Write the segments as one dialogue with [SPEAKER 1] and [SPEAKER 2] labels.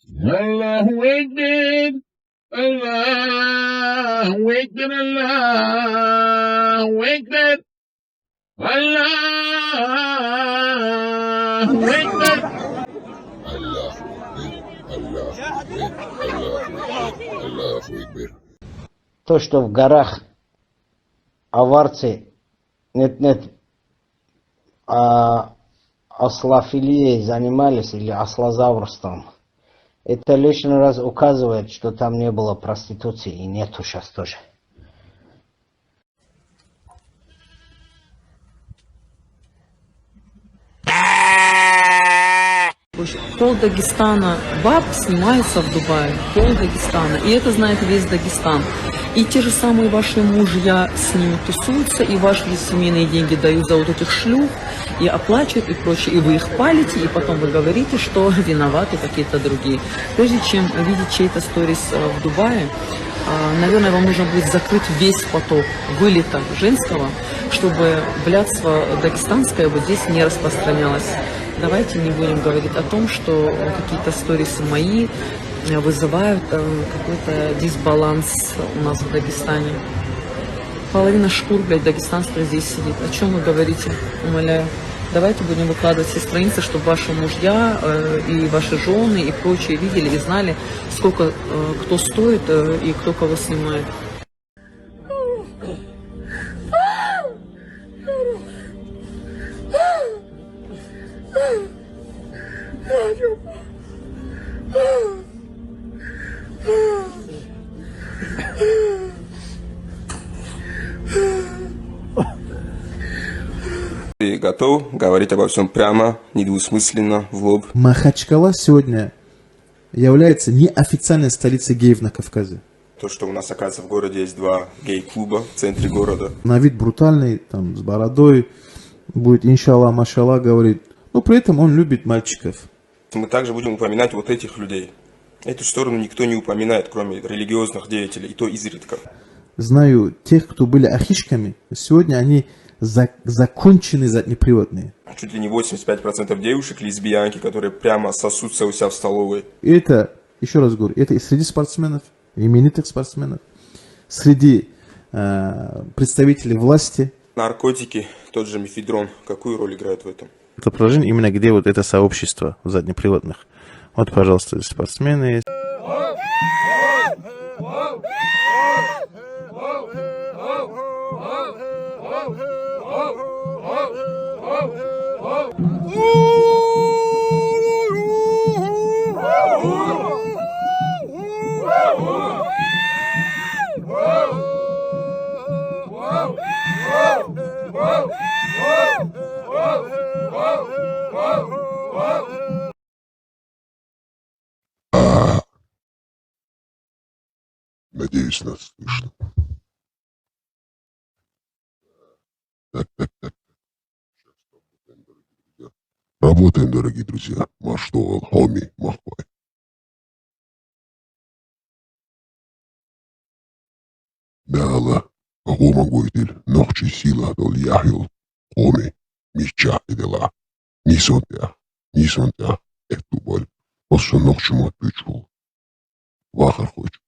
[SPEAKER 1] Allahu Akbar, Allahu Akbar, Allahu Akbar, Allahu Akbar.
[SPEAKER 2] Allahu Akbar, Allahu Akbar.
[SPEAKER 3] То, что в горах аварцы, нет, ослофилией занимались или ослозаврством, это лишний раз указывает, что там не было проституции и нету сейчас тоже.
[SPEAKER 4] Пол Дагестана баб снимается в Дубае, пол Дагестана, и это знает весь Дагестан. И те же самые ваши мужья с ними тусуются, и ваши семейные деньги дают за вот этих шлюх, и оплачивают, и прочее, и вы их палите, и потом вы говорите, что виноваты какие-то другие. Прежде чем видеть чей-то сторис в Дубае, наверное, вам нужно будет закрыть весь поток вылета женского, чтобы блядство дагестанское вот здесь не распространялось. Давайте не будем говорить о том, что какие-то сторисы мои вызывают какой-то дисбаланс у нас в Дагестане. Половина шкур, блядь, дагестанских здесь сидит. О чем вы говорите? Умоляю. Давайте будем выкладывать все страницы, чтобы ваши мужья и ваши жены и прочие видели и знали, сколько кто стоит и кто кого снимает.
[SPEAKER 5] Ты готов говорить обо всем прямо, недвусмысленно, в лоб?
[SPEAKER 6] Махачкала сегодня является неофициальной столицей геев на Кавказе.
[SPEAKER 5] То, что у нас, оказывается, в городе есть 2 гей-клуба в центре города.
[SPEAKER 6] На вид брутальный, там, с бородой, будет иншаллах, машаллах говорить, но при этом он любит мальчиков.
[SPEAKER 5] Мы также будем упоминать вот этих людей. Эту сторону никто не упоминает, кроме религиозных деятелей, и то изредка.
[SPEAKER 6] Знаю тех, кто были ахишками, сегодня они законченные заднеприводные.
[SPEAKER 5] Чуть ли не 85% девушек лесбиянки, которые прямо сосутся у себя в столовой.
[SPEAKER 6] И это, еще раз говорю, это и среди спортсменов, именитых спортсменов, среди представителей власти.
[SPEAKER 5] Наркотики, тот же мефедрон, какую роль играет в этом?
[SPEAKER 6] Это положение именно где вот это сообщество заднеприводных. Вот, пожалуйста, спортсмены есть.
[SPEAKER 2] Надеюсь, нас слышно. Работаем, дорогие друзья. Маштовал, хоми, махвай. Дала, Гома Гуйтиль, Нохчи Сила, Дол Яхил, Хоми, Мича и Дела. Нисонтя, эту боль. Оsso Нохчему отпечу. Вахар хочу.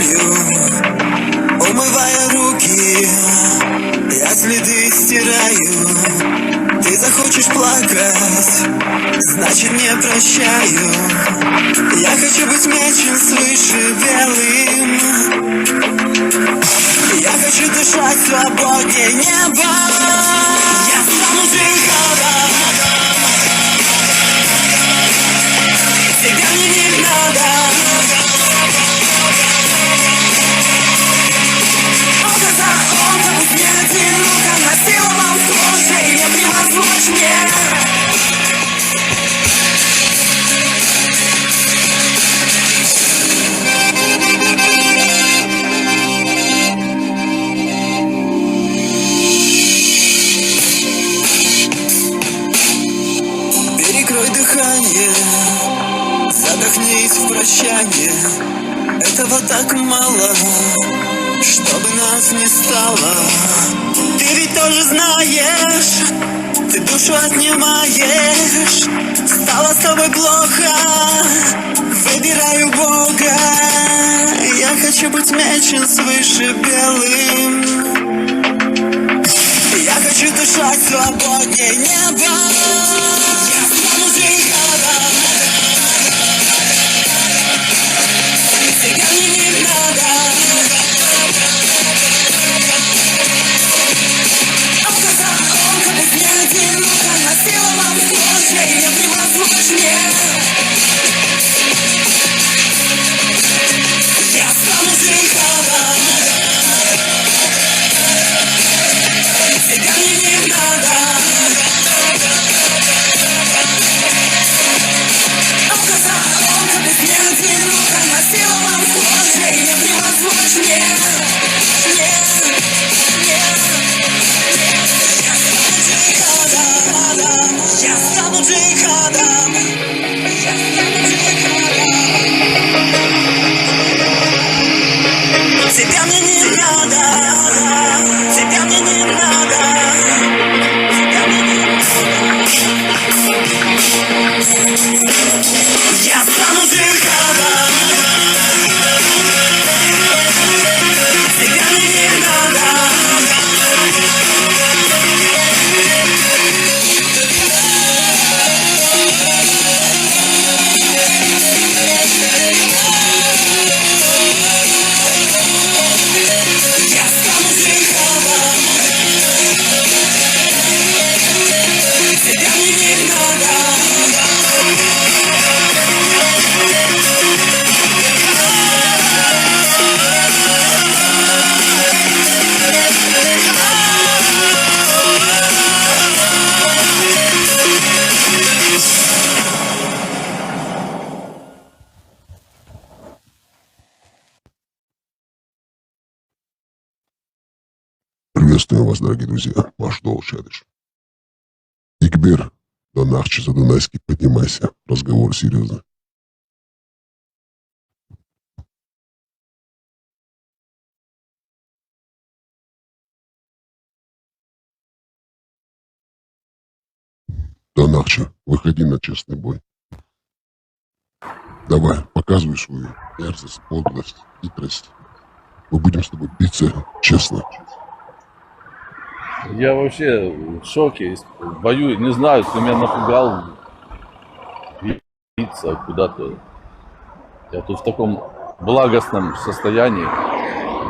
[SPEAKER 7] убираю, умывая руки, я следы стираю. Ты захочешь плакать, значит не прощаю. Я хочу быть мечем свыше белым. Я хочу дышать свободнее неба. Я стану джихадом. Тебя мне не надо. Око за око, пусть не одиноко, насиловал кожи, не превозмочь мне. Перекрой дыхание, задохнись в прощанье. Этого так мало, чтобы нас не стало. Ты ведь тоже знаешь, ты душу отнимаешь. Стало с тобой плохо, выбираю Бога. Я хочу быть мечем свыше белым. Я хочу дышать свободнее неба. Я стану джихадом. Тебя мне не надо. Око за око, пусть не одиноко, насиловал кожи, не превозмочь мне. Я стану джихадом. Тебя мне не надо. Око за око, пусть не одиноко, насиловал кожи, не превозмочь мне. Я стану джихадом. Тебя мне не надо. Тебя мне не надо. Тебя мне не надо. Я стану джихадом. Тебя мне не надо. Я стану джихадом. Тебя мне не надо.
[SPEAKER 2] Приветствую вас, дорогие друзья. Ваш Долчадыш. Игбер, Донахчи, Задунайский, поднимайся. Разговор серьезный. Донахчи, выходи на честный бой. Давай, показывай свою мерзость, подлость, хитрость. Мы будем с тобой биться честно.
[SPEAKER 8] Я вообще в шоке, в бою, не знаю, ты меня напугал биться куда-то. Я тут в таком благостном состоянии,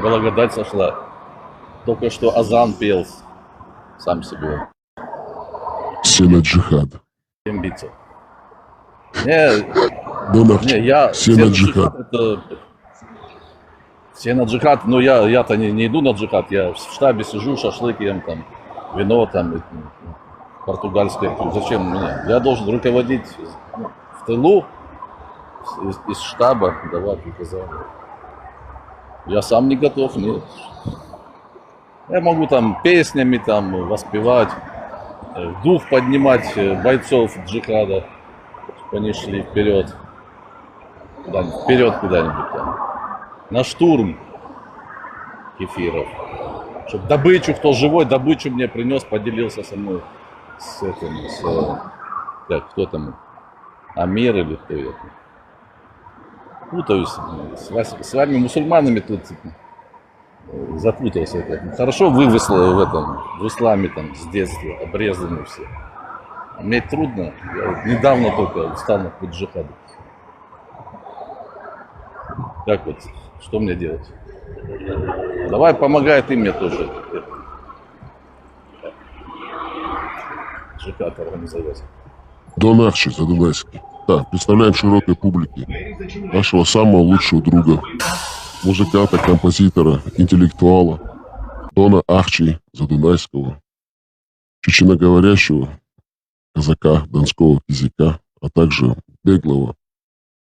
[SPEAKER 8] благодать сошла. Только что азан пел сам себе.
[SPEAKER 2] Сена джихад.
[SPEAKER 8] Кем биться? Не,
[SPEAKER 2] Донахчи,
[SPEAKER 8] я
[SPEAKER 2] сена джихад.
[SPEAKER 8] Это... Все на джихад, но я-то не иду на джихад, я в штабе сижу, шашлык ем, там, вино, там, португальское. Зачем мне? Я должен руководить в тылу, из штаба давать указания. Я сам не готов, нет. Я могу там песнями там воспевать, дух поднимать бойцов джихада, чтобы они шли вперед, куда-нибудь там. На штурм кефиров. Чтобы добычу, кто живой, добычу мне принес, поделился со мной с этим, кто там, Амир или кто это. путаюсь. С вами мусульманами тут запутался. Хорошо вы в исламе там с детства обрезаны все. Мне трудно. Я вот недавно только встал на путь джихада. Как вот, что мне делать? Давай, помогай ты мне тоже. Джихад организовать.
[SPEAKER 2] Дон Арчи Задунайский. Да, представляем широкой публике нашего самого лучшего друга, музыканта, композитора, интеллектуала, Дона Арчи Задунайского, чеченоговорящего казака, донского языка, а также беглого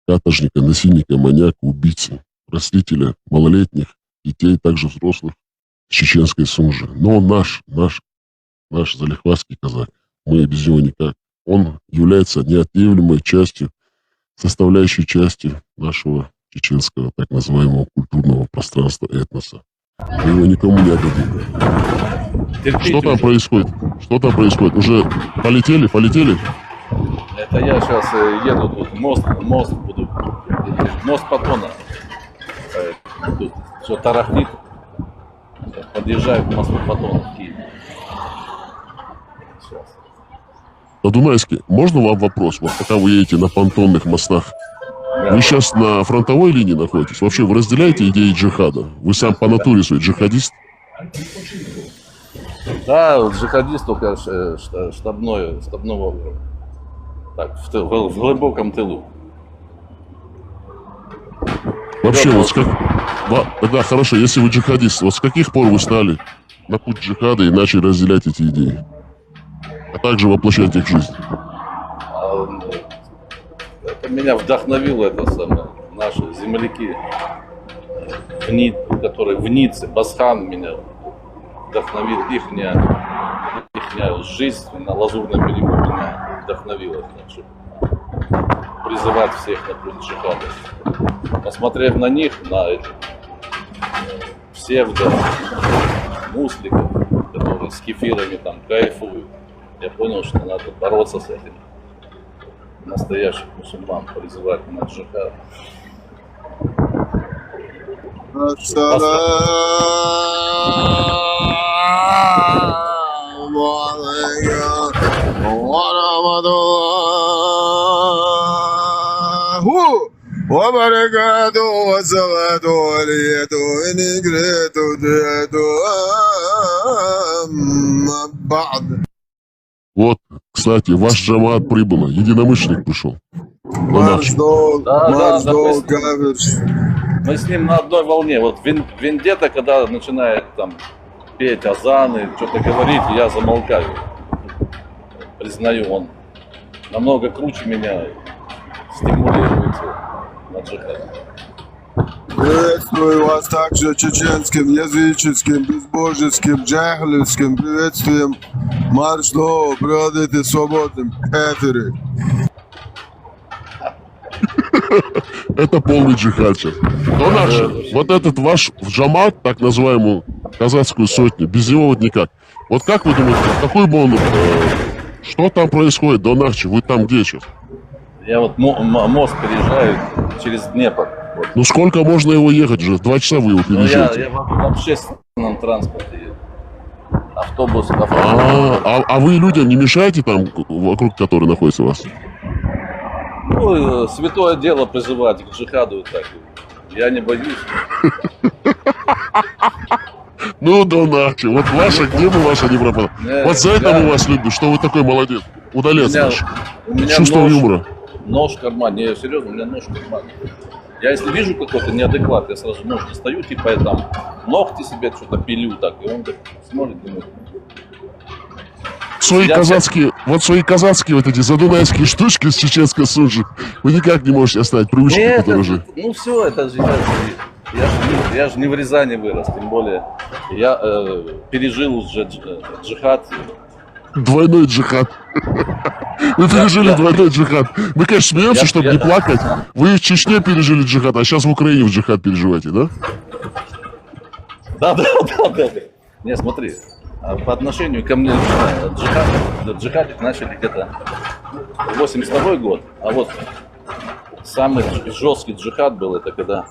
[SPEAKER 2] каторжника, насильника, маньяка, убийцы, растителя малолетних, детей, также взрослых с чеченской Сунжи. Но он наш залихватский казак. Мы без него никак. Он является неотъемлемой частью, составляющей частью нашего чеченского так называемого культурного пространства этноса. Мы его никому не отдадим. Что там происходит? Что там происходит? Уже полетели?
[SPEAKER 8] Это я сейчас еду тут, мост буду, мост Патона. Тут все тарахтит. Подъезжаю к мосту Патона в Киеве. Сейчас.
[SPEAKER 2] Задунайский, можно вам вопрос? Вот пока вы едете на понтонных мостах,
[SPEAKER 8] Да.
[SPEAKER 2] вы сейчас на фронтовой линии находитесь? Вообще вы разделяете идеи джихада? Вы сам по натуре свой джихадист?
[SPEAKER 8] Да, джихадист только штабного уровня. Так, в глубоком тылу.
[SPEAKER 2] Вообще, вот с как... Да, хорошо, если вы джихадист, вот с каких пор вы стали на путь джихада и начали разделять эти идеи? А также воплощать их в жизнь?
[SPEAKER 8] Это меня вдохновило, это самое, наши земляки, которые в Ницце, Басхан меня вдохновил, их жизнь на Лазурном берегу меня вдохновила, чтобы призывать всех на путь джихада. Посмотрев на них, на этих псевдо-мусликов, которые с кефирами там кайфуют, я понял, что надо бороться с этим. Настоящих мусульман призывать на джихад.
[SPEAKER 9] وبركاته والصلاة واليد ونقرأت ودعت أما بعد.
[SPEAKER 2] Вот, кстати, ваш джамаат прибыл, единомышленник пришел.
[SPEAKER 9] Марш долг,
[SPEAKER 8] мы с ним на одной волне. Вот Вендетта, когда начинает там петь азаны, что-то говорить, я замолкаю. Признаю, он намного круче меня стимулируется на джихад.
[SPEAKER 9] Приветствую вас также чеченским, языческим, безбожеским, джахлевским приветствием. Марш до, бродите свободным кафиры.
[SPEAKER 2] Это полный джихадчик. Но наш, вот этот ваш джамаат, так называемую казахскую сотню, без него вот никак. Вот как вы думаете, какой бы он... что там происходит, Донарчи? Вы там где сейчас?
[SPEAKER 8] Я вот мост переезжаю через Днепр. Вот.
[SPEAKER 2] Ну сколько можно его ехать же? 2 часа вы его переезжаете.
[SPEAKER 8] Я в общественном транспорте еду. Автобус.
[SPEAKER 2] А вы людям не мешаете там, вокруг которой находится у вас?
[SPEAKER 8] Ну, святое дело призывать к джихаду. Так. Я не боюсь.
[SPEAKER 2] Ну, Донарчи, вот ваша, где бы ваша не пропала? Вот за это мы вас любим, что вы такой молодец. Удалец наш.
[SPEAKER 8] У меня
[SPEAKER 2] Чувство юмора.
[SPEAKER 8] Нож в кармане. Не, серьезно, у меня нож в кармане. Я если вижу какой-то неадекват, я сразу нож достаю, типа я там ногти себе что-то пилю так, и он так смотрит, думает.
[SPEAKER 2] Свои казацкие вот эти задунайские штучки с чеченской Сунжи вы никак не можете оставить привычки,
[SPEAKER 8] Нет,
[SPEAKER 2] которые уже...
[SPEAKER 8] Ну все, это же я же не в Рязани вырос, тем более я пережил уже джихад.
[SPEAKER 2] Двойной джихад. Вы пережили двойной джихад. Мы, конечно, смеемся, чтобы не плакать. Вы в Чечне пережили джихад, а сейчас в Украине в джихад переживаете, да?
[SPEAKER 8] Да. Не, смотри, по отношению ко мне джихадить начали где-то 82-й год, а вот самый жесткий джихад был, это когда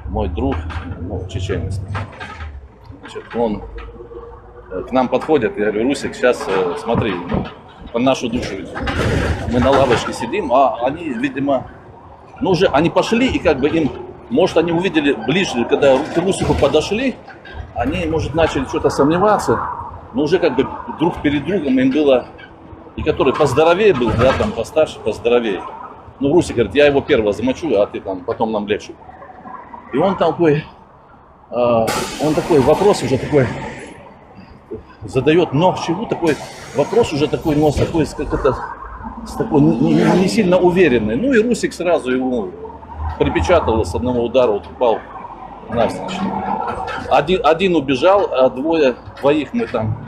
[SPEAKER 8] мой друг, ну, чеченец, значит, он к нам подходит, я говорю: Русик, сейчас смотри, по нашу душу. Мы на лавочке сидим, а они, видимо, ну уже они пошли, и как бы им, может, они увидели ближе, когда к Русику подошли, они, может, начали что-то сомневаться, но уже как бы друг перед другом им было, и который поздоровее был, да, там постарше, поздоровее. Ну, Русик говорит: я его первого замочу, а ты там потом нам легче. И он такой вопрос уже такой задает, но к чему такой вопрос уже такой, но такой, как это, с такой не сильно уверенный. Ну и Русик сразу его припечатал с одного удара, вот упал навзничь. Один убежал, а двоих мы там,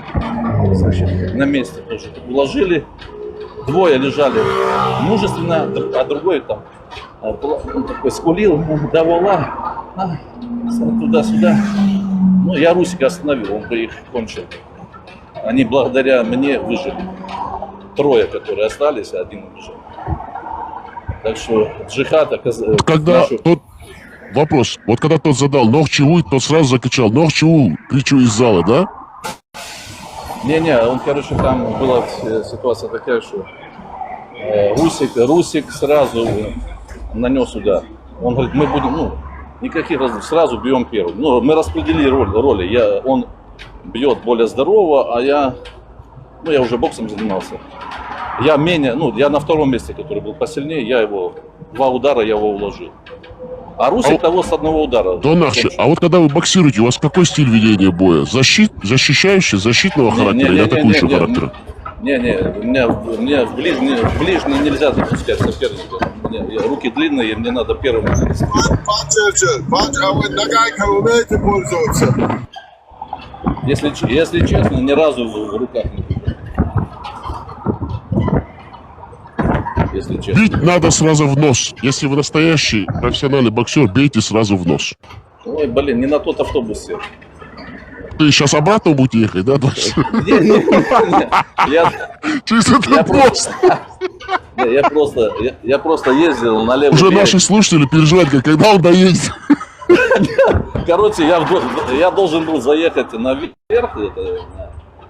[SPEAKER 8] значит, на месте тоже уложили. Двое лежали мужественно, а другой там он такой скулил: да вола, туда-сюда. Ну, я Русика остановил, он бы их кончил. Они благодаря мне выжили. Трое, которые остались, а один убежал. Так что джихад оказывается...
[SPEAKER 2] Когда тот... Вопрос. Вот когда тот задал «Нохчеву», тот сразу закричал «Нохчеву», кричу из зала, да?
[SPEAKER 8] Не-не, он, короче, там была ситуация такая, что Русик сразу нанес удар. Он говорит: мы будем, ну, никаких разных, сразу бьем первым. Ну, мы распределили роли. Он бьет более здорового, а я уже боксом занимался. Я на втором месте, который был посильнее, я его, 2 удара я его уложил. А Русик того с одного удара.
[SPEAKER 2] А вот когда вы боксируете, у вас какой стиль ведения боя? Защищающий, защитного характера или атакующего характера?
[SPEAKER 8] Не, мне в ближний нельзя запускать соперника. Руки длинные, мне надо первым.
[SPEAKER 9] Пан Черчилль, а вы нагайкой умеете пользоваться?
[SPEAKER 8] Если честно, ни разу в руках не было. Если честно.
[SPEAKER 2] Бить надо сразу в нос. Если вы настоящий профессиональный боксер, бейте сразу в нос.
[SPEAKER 8] Ой, блин, не на тот автобус сел.
[SPEAKER 2] Ты сейчас обратно будете ехать, да? Через этот мост.
[SPEAKER 8] Я просто ездил на левый
[SPEAKER 2] Уже
[SPEAKER 8] берег.
[SPEAKER 2] наши слушатели переживают, когда он доедет.
[SPEAKER 8] Короче, я должен был заехать наверх,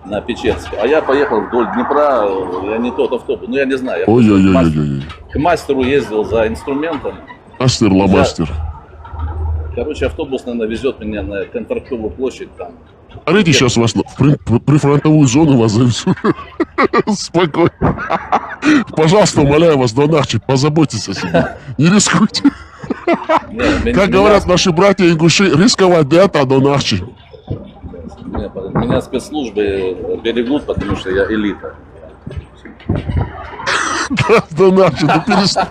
[SPEAKER 8] на Печерск, а я поехал вдоль Днепра, я не тот автобус, ну я не знаю.
[SPEAKER 2] Ой-ой-ой.
[SPEAKER 8] К мастеру ездил за инструментом.
[SPEAKER 2] Мастер.
[SPEAKER 8] Короче, автобус, наверное, везет меня на Контрактовую площадь там.
[SPEAKER 2] Смотрите, сейчас вас в прифронтовую зону вас завезут. Спокойно. Пожалуйста, умоляю вас, Донахчик, позаботьтесь о себе. Не рискуйте. Как говорят наши братья-ингуши, рисковать это, Донахчик.
[SPEAKER 8] Меня спецслужбы берегут, потому что я элита.
[SPEAKER 2] Да, наши, ну перестань.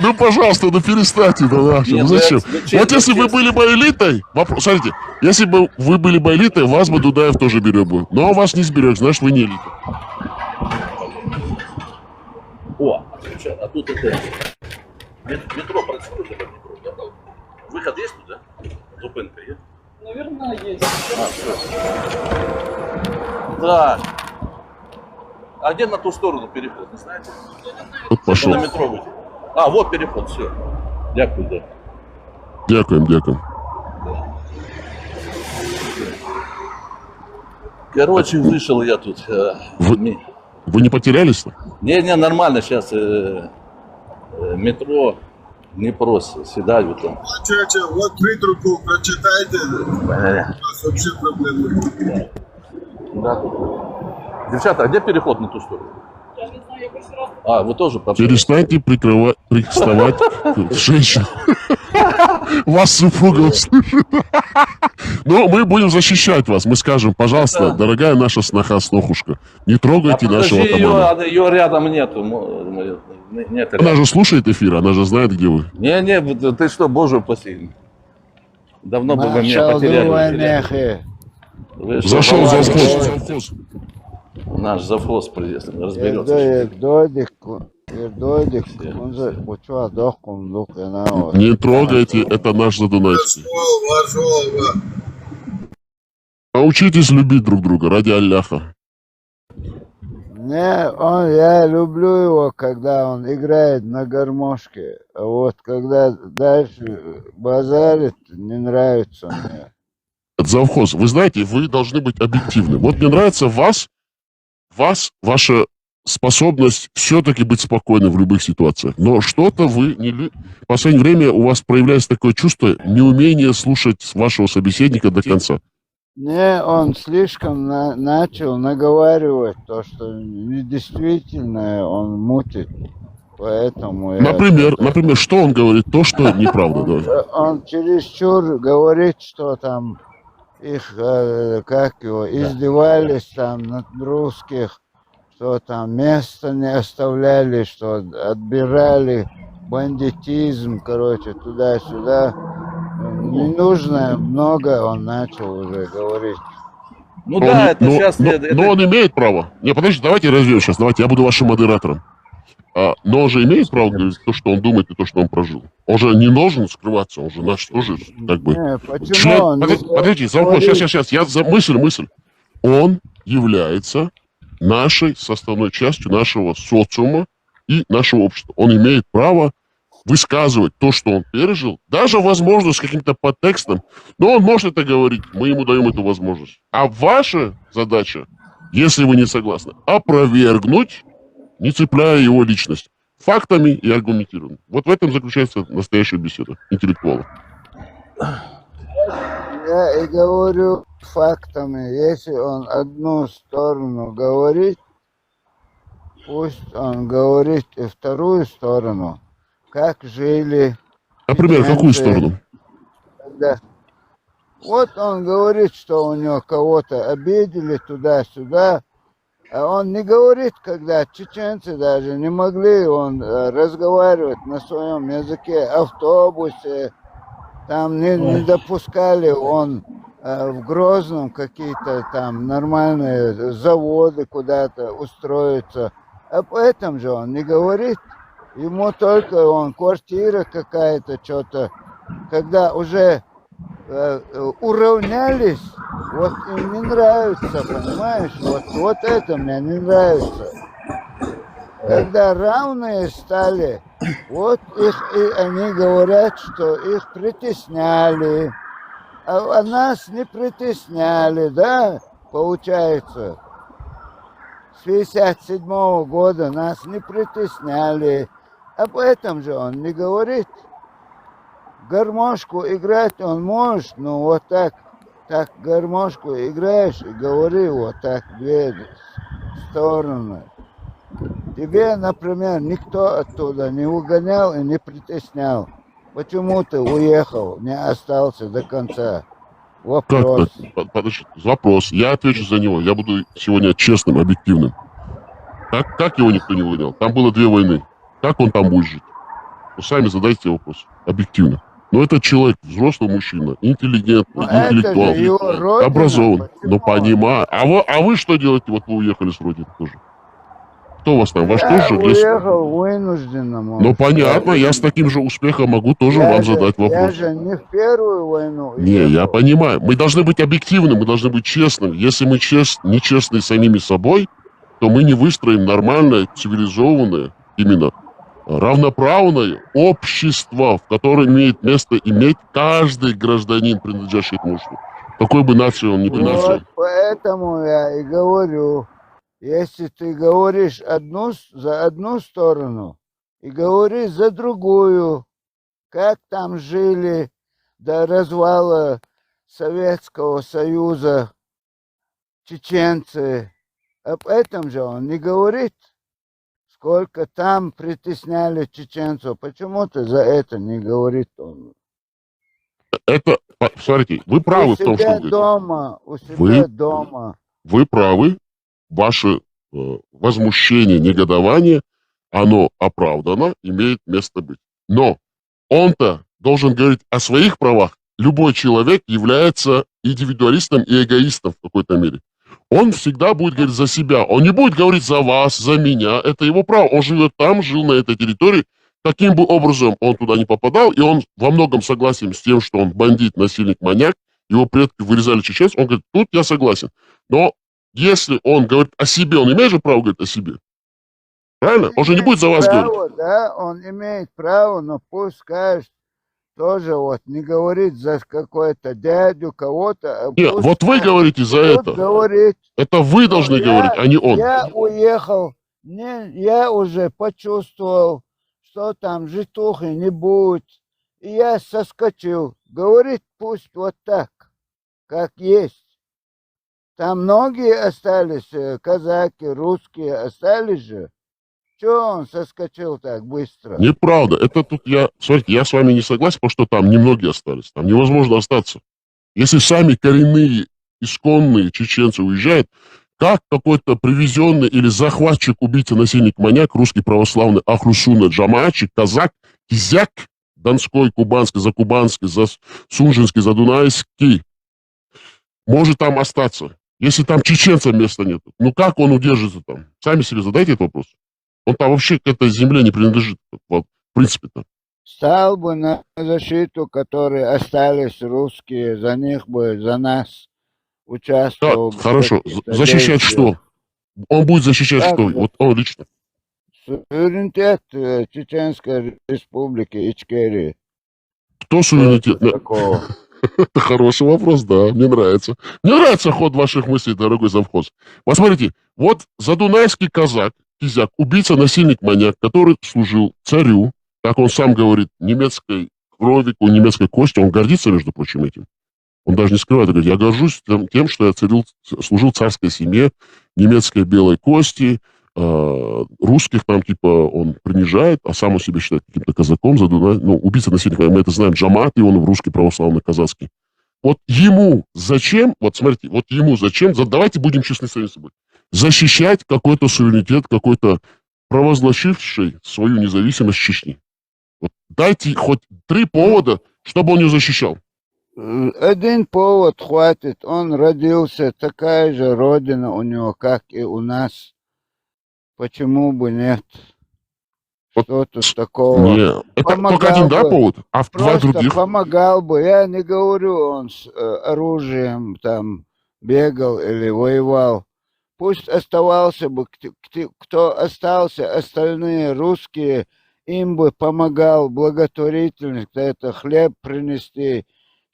[SPEAKER 2] Ну, пожалуйста, ну перестаньте, да наши. Ну зачем? Вот если бы были бы элитой, смотрите, если бы вы были бы элитой, вас бы Дудаев тоже берег бы. Но вас не сберег, значит, вы не элита.
[SPEAKER 8] О, а тут это... Метро происходит, это метро, да? Выход есть туда? Зупинка есть?
[SPEAKER 4] Наверное, есть.
[SPEAKER 8] Так. А где на ту сторону переход, не знаете?
[SPEAKER 2] Вот пошел.
[SPEAKER 8] На метро выйти. А, вот переход, все. Дякую, да.
[SPEAKER 2] Дякуем.
[SPEAKER 8] Короче, вышел я тут.
[SPEAKER 2] Вы не потерялись-то?
[SPEAKER 8] Не, нормально сейчас. Метро не просто седать вот там.
[SPEAKER 9] Черчилль, вот притруку прочитайте. У нас вообще проблемы.
[SPEAKER 8] Да, тут. Девчата, а где переход на ту сторону?
[SPEAKER 4] Я не знаю, я больше раз...
[SPEAKER 8] А, вы тоже пошли?
[SPEAKER 2] Перестаньте приставать к женщинам. Вас супруга услышит. Но мы будем защищать вас. Мы скажем: пожалуйста, дорогая наша сноха-снохушка, не трогайте нашего атамана.
[SPEAKER 8] Ее рядом нету. Нет
[SPEAKER 2] Она же слушает эфир, она же знает, где вы.
[SPEAKER 8] Не, ты что, боже упаси. Давно бы вы меня потеряли.
[SPEAKER 2] Зашел завхоз.
[SPEAKER 8] Наш завхоз придет, разберется.
[SPEAKER 2] Не трогайте, это наш Задунайский. Научитесь любить друг друга ради Аллаха.
[SPEAKER 9] Я люблю его, когда он играет на гармошке. А вот когда дальше базарит, не нравится мне.
[SPEAKER 2] Завхоз, вы знаете, вы должны быть объективны. Вот мне нравится ваша способность все-таки быть спокойным в любых ситуациях. Но что-то вы в последнее время у вас проявляется такое чувство неумения слушать вашего собеседника до конца.
[SPEAKER 9] Он слишком начал наговаривать то, что недействительное, он мутит. Поэтому
[SPEAKER 2] Например, что он говорит, то, что неправда.
[SPEAKER 9] Он чересчур говорит, что там их, издевались там над русских, что там место не оставляли, что отбирали, бандитизм, туда-сюда. Не нужно много, он начал уже говорить.
[SPEAKER 8] Ну да, это сейчас...
[SPEAKER 2] Но он имеет право. Не, подождите, давайте разберем сейчас. Давайте, я буду вашим модератором. Но он же имеет право говорить то, что он думает, и то, что он прожил. Он же не должен скрываться, он же наш тоже, как бы... Подождите, сейчас, мысль. Он является нашей составной частью нашего социума и нашего общества. Он имеет право высказывать то, что он пережил, даже, возможно, с каким-то подтекстом, но он может это говорить, мы ему даем эту возможность. А ваша задача, если вы не согласны, опровергнуть, не цепляя его личность, фактами и аргументированно. Вот в этом заключается настоящая беседа интеллектуалов.
[SPEAKER 9] Я и говорю фактами, если он одну сторону говорит, пусть он говорит и вторую сторону. Как жили...
[SPEAKER 2] Например, какую сторону?
[SPEAKER 9] Вот он говорит, что у него кого-то обидели туда-сюда, а он не говорит, когда чеченцы даже не могли разговаривать на своем языке, автобусе, там не допускали, он в Грозном какие-то там нормальные заводы куда-то устроиться, а поэтому же он не говорит. Ему только квартира какая-то, что-то, когда уже уравнялись, вот им не нравится, понимаешь? Вот это мне не нравится. Когда равные стали, вот они говорят, что их притесняли, а нас не притесняли, да, получается. С 1957 года нас не притесняли. Об этом же он не говорит. Гармошку играть он может, но вот так гармошку играешь и говори вот так две стороны. Тебе, например, никто оттуда не угонял и не притеснял. Почему ты уехал, не остался до конца? Вопрос.
[SPEAKER 2] Подожди, вопрос. Я отвечу за него. Я буду сегодня честным, объективным. Как его никто не выгонял? Там было 2 войны. Как он там будет жить? Вы сами задайте вопрос. Объективно. Но это человек, взрослый мужчина, интеллигентный, интеллектуал, образован. Ну, понимаю. А вы что делаете? Вот вы уехали с родины тоже. Кто у вас там? Ваш тоже?
[SPEAKER 9] Уехал вынужденно.
[SPEAKER 2] Ну, понятно. Я с таким же успехом могу тоже вам задать вопрос.
[SPEAKER 9] Я же не в первую войну.
[SPEAKER 2] Не, я понимаю. Мы должны быть объективны, мы должны быть честными. Если мы нечестны самими собой, то мы не выстроим нормальное, цивилизованное, именно равноправное общество, в котором имеет место иметь каждый гражданин, принадлежащий к обществу. Какой бы нации он ни принадлежал.
[SPEAKER 9] Вот поэтому я и говорю, если ты говоришь за одну сторону и говоришь за другую, как там жили до развала Советского Союза чеченцы, об этом же он не говорит. Сколько там притесняли чеченцев, почему ты за это не говорит он?
[SPEAKER 2] Это, смотрите, вы правы в том, что
[SPEAKER 9] дома.
[SPEAKER 2] Вы правы, ваше возмущение, негодование, оно оправдано, имеет место быть. Но он-то должен говорить о своих правах. Любой человек является индивидуалистом и эгоистом в какой-то мере. Он всегда будет говорить за себя. Он не будет говорить за вас, за меня. Это его право. Он живет там, жил на этой территории. Каким бы образом он туда не попадал, и он во многом согласен с тем, что он бандит, насильник, маньяк, его предки вырезали чеченцев, он говорит, тут я согласен. Но если он говорит о себе, он имеет же право говорить о себе? Правильно? Он же не будет за вас говорить.
[SPEAKER 9] Право, да, он имеет право, но пусть скажет тоже вот, не говорит за какой-то дядю, кого-то.
[SPEAKER 2] Нет,
[SPEAKER 9] пусть
[SPEAKER 2] вот вы говорите за это.
[SPEAKER 9] Говорит,
[SPEAKER 2] Это вы должны говорить, а не он.
[SPEAKER 9] я уехал, я уже почувствовал, что там житухи не будет. И я соскочил. Говорит, пусть вот так, как есть. Там многие остались, казаки, русские остались же. Чего он соскочил так быстро?
[SPEAKER 2] Неправда. Это тут смотрите, я с вами не согласен, потому что там немногие остались. Там невозможно остаться. Если сами коренные, исконные чеченцы уезжают, как какой-то привезенный или захватчик, убийца, насильник, маньяк, русский православный Ахлусуна, Джамаачик, казак, кизяк, Донской, Кубанский, Закубанский, Сунжинский, Задунайский, может там остаться, если там чеченцам места нет. Ну как он удержится там? Сами себе задайте этот вопрос. Он там вообще к этой земле не принадлежит, вот, в принципе-то.
[SPEAKER 9] Стал бы на защиту, которые остались русские, за них бы, за нас участвовал.
[SPEAKER 2] Да, хорошо. Защищать что? Он будет защищать
[SPEAKER 9] так,
[SPEAKER 2] что? Вот он лично.
[SPEAKER 9] Суверенитет Чеченской Республики Ичкерии.
[SPEAKER 2] Кто суверенитет?
[SPEAKER 9] Такого.
[SPEAKER 2] Это хороший вопрос, да, мне нравится. Мне нравится ход ваших мыслей, дорогой завхоз. Посмотрите, вот задунайский казак, кизяк, убийца, насильник, маньяк, который служил царю, как он сам говорит, немецкой крови, немецкой кости, он гордится, между прочим, этим. Он даже не скрывает, говорит, я горжусь тем, что я служил царской семье, немецкой белой кости, русских там, типа, он принижает, а сам он себя считает каким-то казаком, ну, убийца, насильник, мы это знаем, Джамат, и он в русский православный казацкий. Вот ему зачем, вот смотрите, вот ему зачем, давайте будем честны сами собой, защищать какой-то суверенитет, какой-то провозгласивший свою независимость Чечни. Вот дайте хоть 3 повода, чтобы он ее защищал.
[SPEAKER 9] Один повод хватит. Он родился, такая же родина у него, как и у нас. Почему бы нет?
[SPEAKER 2] Вот,
[SPEAKER 9] что тут такого?
[SPEAKER 2] Не, это только один, да, повод? А в 2 других?
[SPEAKER 9] Помогал бы. Я не говорю, он с оружием там бегал или воевал. Пусть оставался бы, кто остался, остальные русские, им бы помогал благотворительность, это хлеб принести.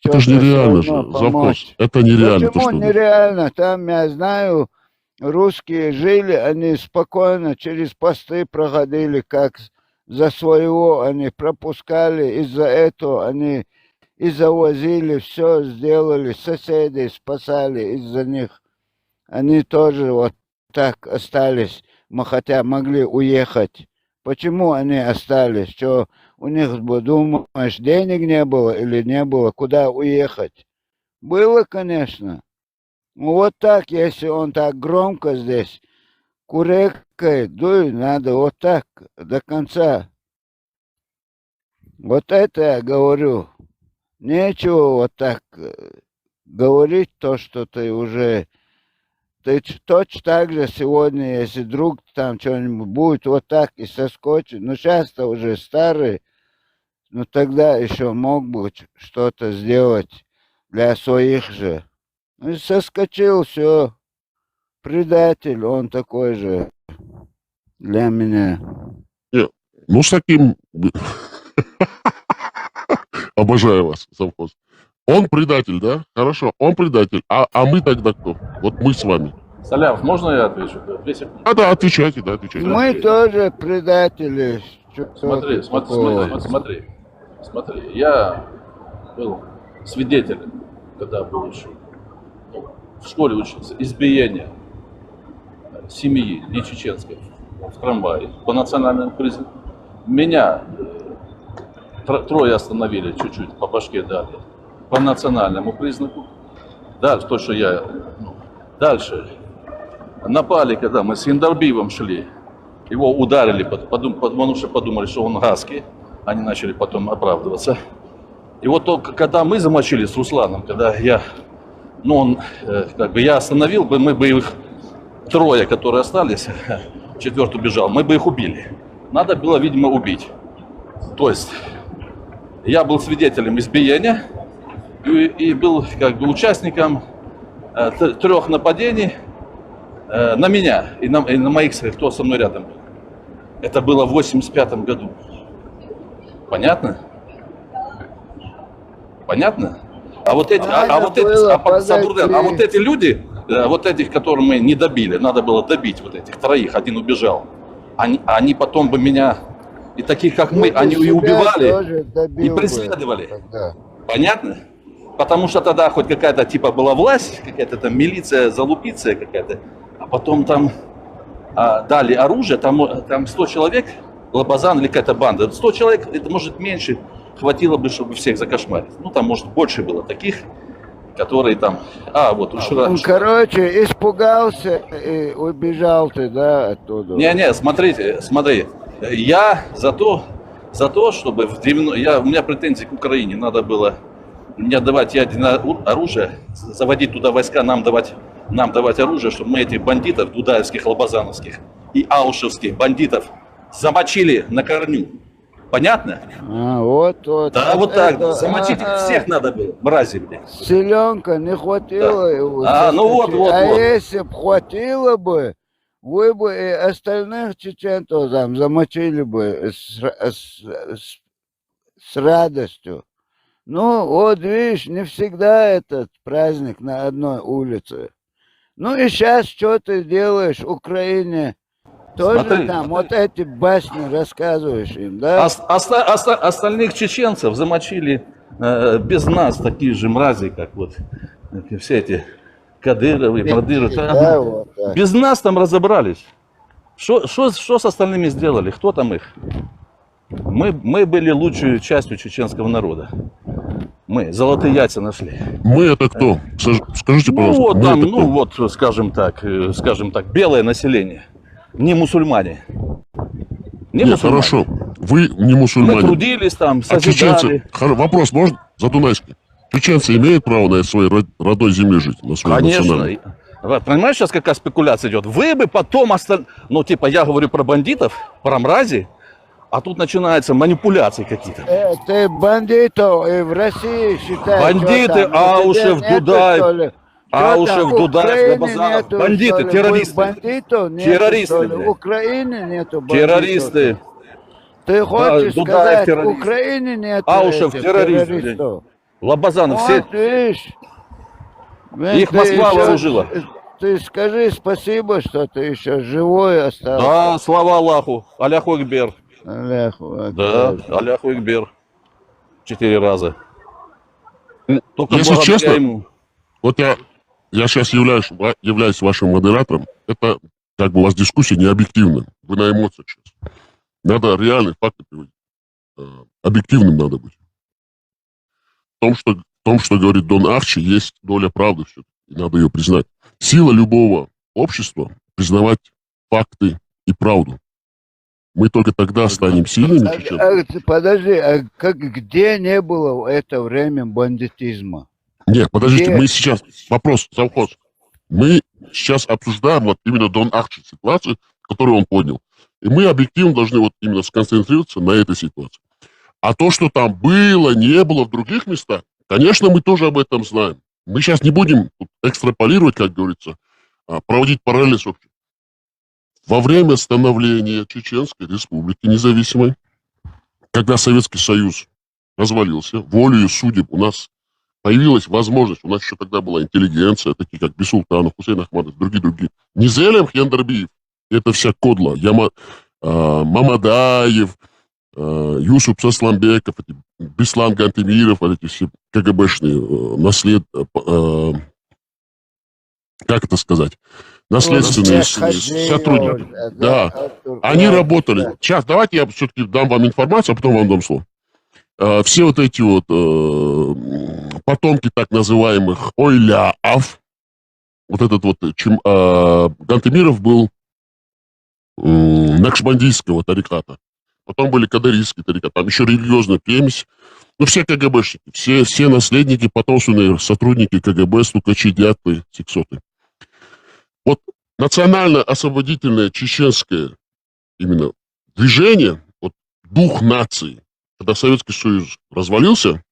[SPEAKER 2] Это же нереально же, завхоз. Это нереально.
[SPEAKER 9] Почему нереально? Там, я знаю, русские жили, они спокойно через посты проходили, как за своего они пропускали, из-за этого они и завозили, все сделали, соседей спасали из-за них. Они тоже вот так остались, хотя могли уехать. Почему они остались? Что у них, думаешь, денег не было или не было? Куда уехать? Было, конечно. Ну вот так, если он так громко здесь курекает, дуй, надо вот так до конца. Вот это я говорю. Нечего вот так говорить то, что ты уже... Ты точно так же сегодня, если вдруг там что-нибудь будет, вот так и соскочит. Ну, сейчас-то уже старый, но тогда еще мог бы что-то сделать для своих же. Ну, и соскочил, все. Предатель, он такой же для меня.
[SPEAKER 2] Нет, ну, с таким... Обожаю вас, завхоз. Он предатель, да? Хорошо, он предатель. А мы тогда кто? Вот мы с вами.
[SPEAKER 8] Саляв, можно я отвечу?
[SPEAKER 2] Да, отвечайте, да, отвечайте.
[SPEAKER 9] Мы тоже предатели.
[SPEAKER 8] Смотри. Я был свидетелем, когда был еще в школе учился, избиения семьи, не чеченской, в трамвае по национальному признаку. Меня 3 остановили, чуть-чуть по башке дали. По национальному признаку. Дальше, то, что я... Дальше. Напали, когда мы с Индарбиевым шли. Его ударили, потому что подумали, что он гаски. Они начали потом оправдываться. И вот только когда мы замочили с Русланом, когда я... Ну, он... Как бы я остановил бы, мы бы их 3, которые остались, 4 бежал, мы бы их убили. Надо было, видимо, убить. То есть... Я был свидетелем избиения и был как бы участником 3 нападений на меня и на моих, кто со мной рядом был. Это было в 85 году. Понятно? Понятно? А вот эти, а вот эти люди, вот этих, которых мы не добили, надо было добить вот этих троих, один убежал. Они потом бы меня, и таких как мы, они и убивали, и преследовали. Понятно? Потому что тогда хоть какая-то типа была власть, какая-то там милиция, залупиция какая-то, а потом там дали оружие, там 100 человек, Лобазан или какая-то банда, 100 человек, это может меньше, хватило бы, чтобы всех закошмарить. Ну там может больше было таких, которые там, вот ушла.
[SPEAKER 9] Короче, испугался и убежал ты, да, оттуда.
[SPEAKER 8] Не, смотри, я за то, чтобы у меня претензии к Украине, надо было не отдавать ядерное оружие, заводить туда войска, нам давать оружие, чтобы мы этих бандитов, дудаевских, лобазановских и аушевских бандитов замочили на корню. Понятно?
[SPEAKER 9] Вот.
[SPEAKER 8] Да, вот так. Замочить их всех надо было, мрази, блядь.
[SPEAKER 9] Селенка не хватило его.
[SPEAKER 8] Вот.
[SPEAKER 9] Если бы хватило бы, вы бы и остальных чеченцев там замочили бы с радостью. Ну, вот видишь, не всегда этот праздник на одной улице. Ну и сейчас что ты делаешь в Украине? Тоже
[SPEAKER 8] Смотри.
[SPEAKER 9] там вот эти басни рассказываешь им, да?
[SPEAKER 8] Остальных чеченцев замочили без нас, такие же мрази, как вот все эти Кадыровы, Мадыровы.
[SPEAKER 9] Да, вот так.
[SPEAKER 8] Без нас там разобрались. Что с остальными сделали? Кто там их? Мы были лучшей частью чеченского народа. Мы золотые яйца нашли.
[SPEAKER 2] Мы это кто? Скажите, пожалуйста.
[SPEAKER 8] Скажем так, белое население. Не мусульмане.
[SPEAKER 2] Нет, хорошо. Вы не мусульмане.
[SPEAKER 8] Мы трудились там, созидали.
[SPEAKER 2] Чеченцы... Вопрос можно? Затунайский. Чеченцы имеют право на своей родной земле жить? На своей
[SPEAKER 8] Конечно. Понимаешь, сейчас какая спекуляция идет? Вы бы потом я говорю про бандитов, про мрази, а тут начинаются манипуляции какие-то.
[SPEAKER 9] Ты бандитов и в России считаешь?
[SPEAKER 8] Бандиты, Аушев, Дудаев. Аушев, Дудаев, Лобазанов. Бандиты, террористы.
[SPEAKER 9] Бандитов нету,
[SPEAKER 8] террористы.
[SPEAKER 9] В Украине нету бандитов.
[SPEAKER 8] Террористы.
[SPEAKER 9] Ты хочешь
[SPEAKER 8] Дудаев,
[SPEAKER 9] сказать, в Украине нету
[SPEAKER 8] Аушев, террористов. Лобазанов, все.
[SPEAKER 9] Видишь,
[SPEAKER 8] Их Москва вооружила.
[SPEAKER 9] Ты скажи спасибо, что ты еще живой остался.
[SPEAKER 8] Да, слава Аллаху. Аляху Экбер.
[SPEAKER 9] Да,
[SPEAKER 8] Аляху Экбер. 4 раза. Только
[SPEAKER 2] если честно,
[SPEAKER 8] ему.
[SPEAKER 2] вот я сейчас являюсь вашим модератором. Это как бы у вас дискуссия не объективная. Вы на эмоциях сейчас. Надо реальные факты приводить. Объективным надо быть. В том, что говорит Дон Арчи, есть доля правды все-таки. И надо ее признать. Сила любого общества признавать факты и правду. Мы только тогда станем сильными.
[SPEAKER 9] Подожди, где не было в это время бандитизма?
[SPEAKER 2] Нет, подождите, мы сейчас... Вопрос, завхоз. Мы сейчас обсуждаем вот именно Дон Арчи ситуацию, которую он поднял. И мы объективно должны вот именно сконцентрироваться на этой ситуации. А то, что там было, не было в других местах, конечно, мы тоже об этом знаем. Мы сейчас не будем экстраполировать, как говорится, проводить параллели с общим. Во время становления Чеченской Республики Независимой, когда Советский Союз развалился, волею судеб у нас появилась возможность, у нас еще тогда была интеллигенция, такие как Бисултанов, Хусейн Ахмадов, другие. Низелем Хендарбиев, это вся кодла, Мамадаев, Юсуп Сасламбеков, Беслан Гантемиров, эти все КГБшные как это сказать, наследственные сотрудники. Да, они работали. Сейчас давайте я все-таки дам вам информацию, а потом вам дам слово. Все вот эти вот потомки так называемых ойляав, вот этот вот Гантемиров был накшбандийского тариката. Потом были кадарийские тарикаты, там еще религиозная примесь. Ну, все КГБшники, все наследники, потомственные сотрудники КГБ, стукачи, дятлы, сексоты. Вот национально-освободительное чеченское именно движение, вот дух нации, когда Советский Союз развалился,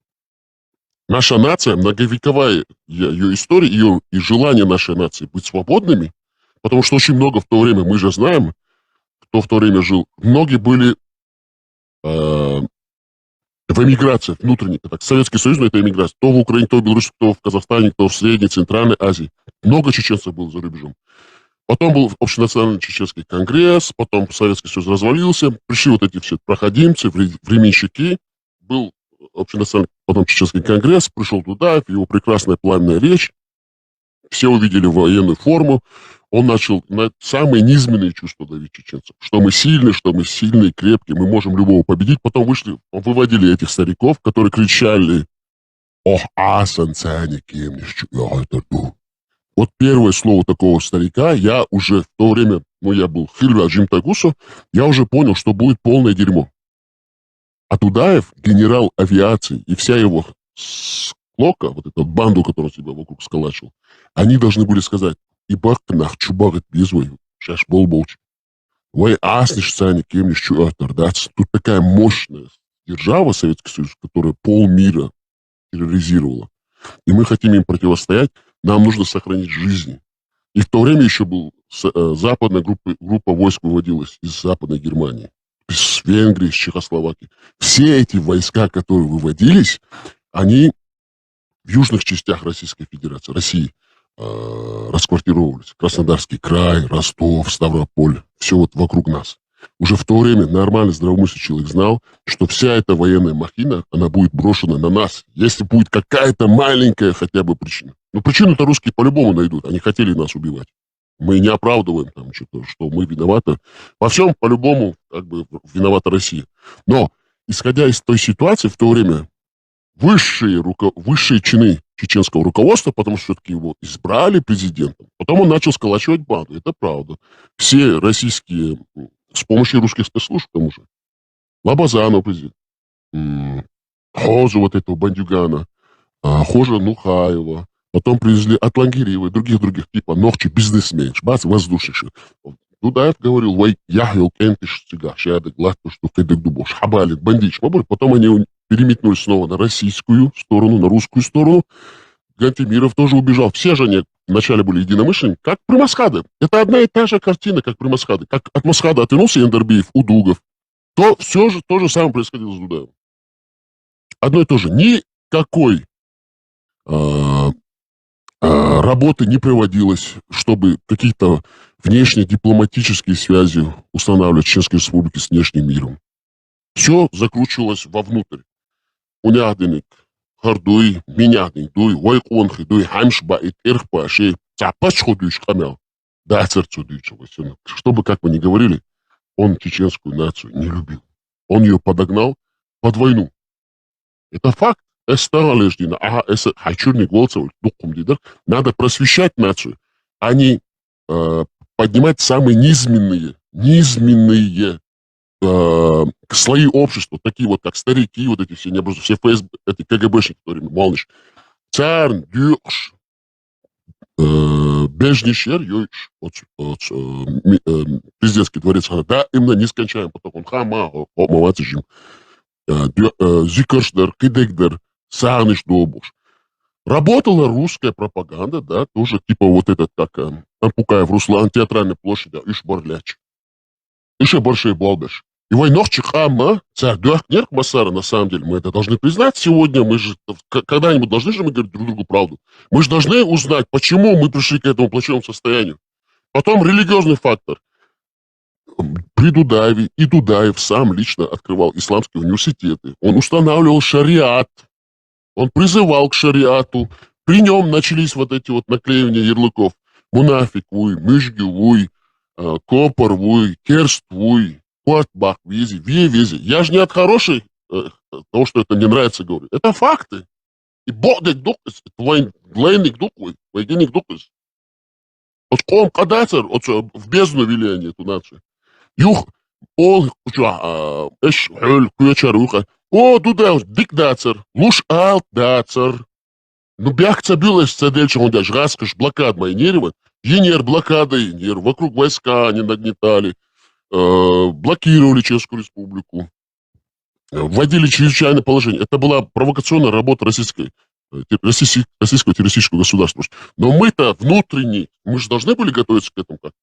[SPEAKER 2] наша нация, многовековая ее история, ее и желание нашей нации быть свободными, Потому что очень много в то время, мы же знаем, кто в то время жил, многие были в эмиграции внутренней. Так, Советский Союз, но это эмиграция. То в Украине, то в Беларуси, то в Казахстане, то в Средней, Центральной Азии. Много чеченцев было за рубежом. Потом был общенациональный чеченский конгресс, потом Советский Союз развалился, пришли вот эти все проходимцы, временщики, был общенациональный, потом чеченский конгресс, пришел туда, его прекрасная пламенная речь, все увидели военную форму, он начал на самые низменные чувства давить чеченцев, что мы сильные, крепкие, мы можем любого победить. Потом выводили этих стариков, которые кричали «Ох, асан цани кемниш, Вот первое слово такого старика, я уже в то время, я был Хильва Джим Тагусо, я уже понял, что будет полное дерьмо. А Тудаев, генерал авиации, и вся его склока, вот эту банду, которую он себя вокруг сколачивал, они должны были сказать «Ибак нах чубагат безвой, шаш болболч». Вай асниш цани кемниш чуатар. Тут такая мощная держава, Советский Союз, которая полмира терроризировала. И мы хотим им противостоять, нам нужно сохранить жизни. И в то время еще был западная группа войск выводилась из Западной Германии, из Венгрии, из Чехословакии. Все эти войска, которые выводились, они в южных частях Российской Федерации, России, расквартировывались. Краснодарский край, Ростов, Ставрополь, все вот вокруг нас. Уже в то время нормальный здравомыслящий человек знал, что вся эта военная махина, она будет брошена на нас, если будет какая-то маленькая хотя бы причина. Но причину-то русские по-любому найдут, они хотели нас убивать. Мы не оправдываем там что-то, что мы виноваты. Во всем по-любому как бы виновата Россия. Но, исходя из той ситуации, в то время высшие чины чеченского руководства, потому что все-таки его избрали президентом. Потом он начал сколачивать банду. Это правда. Все российские, с помощью русских спецслужб, к тому же. Лабазанов президент. Хозу вот этого бандюгана. Хожа Нухаева. Потом привезли Атлангирева и других типа Нохчи бизнесмен. Бац, воздушнейший. Тудаев говорил, вай, яхил кентиш цыга, шядек, лату, что федек дубош, хабалит, бандич. Потом они переметнулись снова на российскую сторону, на русскую сторону. Гантемиров тоже убежал. Все же они вначале были единомышленники, как при Масхаде. Это одна и та же картина, как при Масхаде. Как от Масхада отвернулся Яндарбиев, Удугов, то все же то же самое происходило с Дудаевым. Одно и то же. Никакой работы не проводилось, чтобы какие-то внешние дипломатические связи устанавливать Чеченской Республики с внешним миром. Все закручивалось вовнутрь. Уняхденник, хардуй, меняхденник, дуй, вайконхи, дуй, хамшба, и терхпа, шей, цапач ходуешь хамял. Да, сердцу дуючего. Чтобы, как мы ни говорили, он чеченскую нацию не любил. Он ее подогнал под войну. Это факт. Надо просвещать нацию, а не поднимать самые низменные слои общества, такие вот, как старики, вот эти все необразованные, все ФСБ, эти КГБшники, которые молниш. Царн, дюрш, бежнишер, президентский дворец, да, именно нескончаемый поток, он хама, омовацежим, зикершдер, кидекдер, сарныш добуш. Работала русская пропаганда, да, тоже типа вот этот, как Ампукаев, Руслан, театральная площадь, Иш-Борляч. Иш-Боршей Болбеш. И войнох Чехама, царь Дуахнерк Масара, на самом деле, мы это должны признать сегодня, мы же когда-нибудь должны же мы говорить друг другу правду. Мы же должны узнать, почему мы пришли к этому плачевному состоянию. Потом религиозный фактор. При Дудаеве и Дудаев сам лично открывал исламские университеты. Он устанавливал шариат. Он призывал к шариату. При нем начались вот эти вот наклеивания ярлыков. Мунафик вуй, мышги вуй, копор вуй, керст вуй, куатбах вези, вези. Я же не от хорошей, того, что это не нравится, говорю. Это факты. И бодек дукас, военник дуквой, военник дукас. Вот ком кадацер, вот в бездну вели они эту нацию. Юх, ол, эш, хөл, куячар, уха. О, Дудаев, диктацер, луш алт дацер. Ну, бяхца билась цадельча, он даже раскаш, блокад моей нервы. Енер, блокада Енер, вокруг войска они нагнетали, блокировали Чеченскую Республику, вводили чрезвычайное положение. Это была провокационная работа российской российского террористического государства. Но мы-то внутренне, мы же должны были готовиться к этому как-то.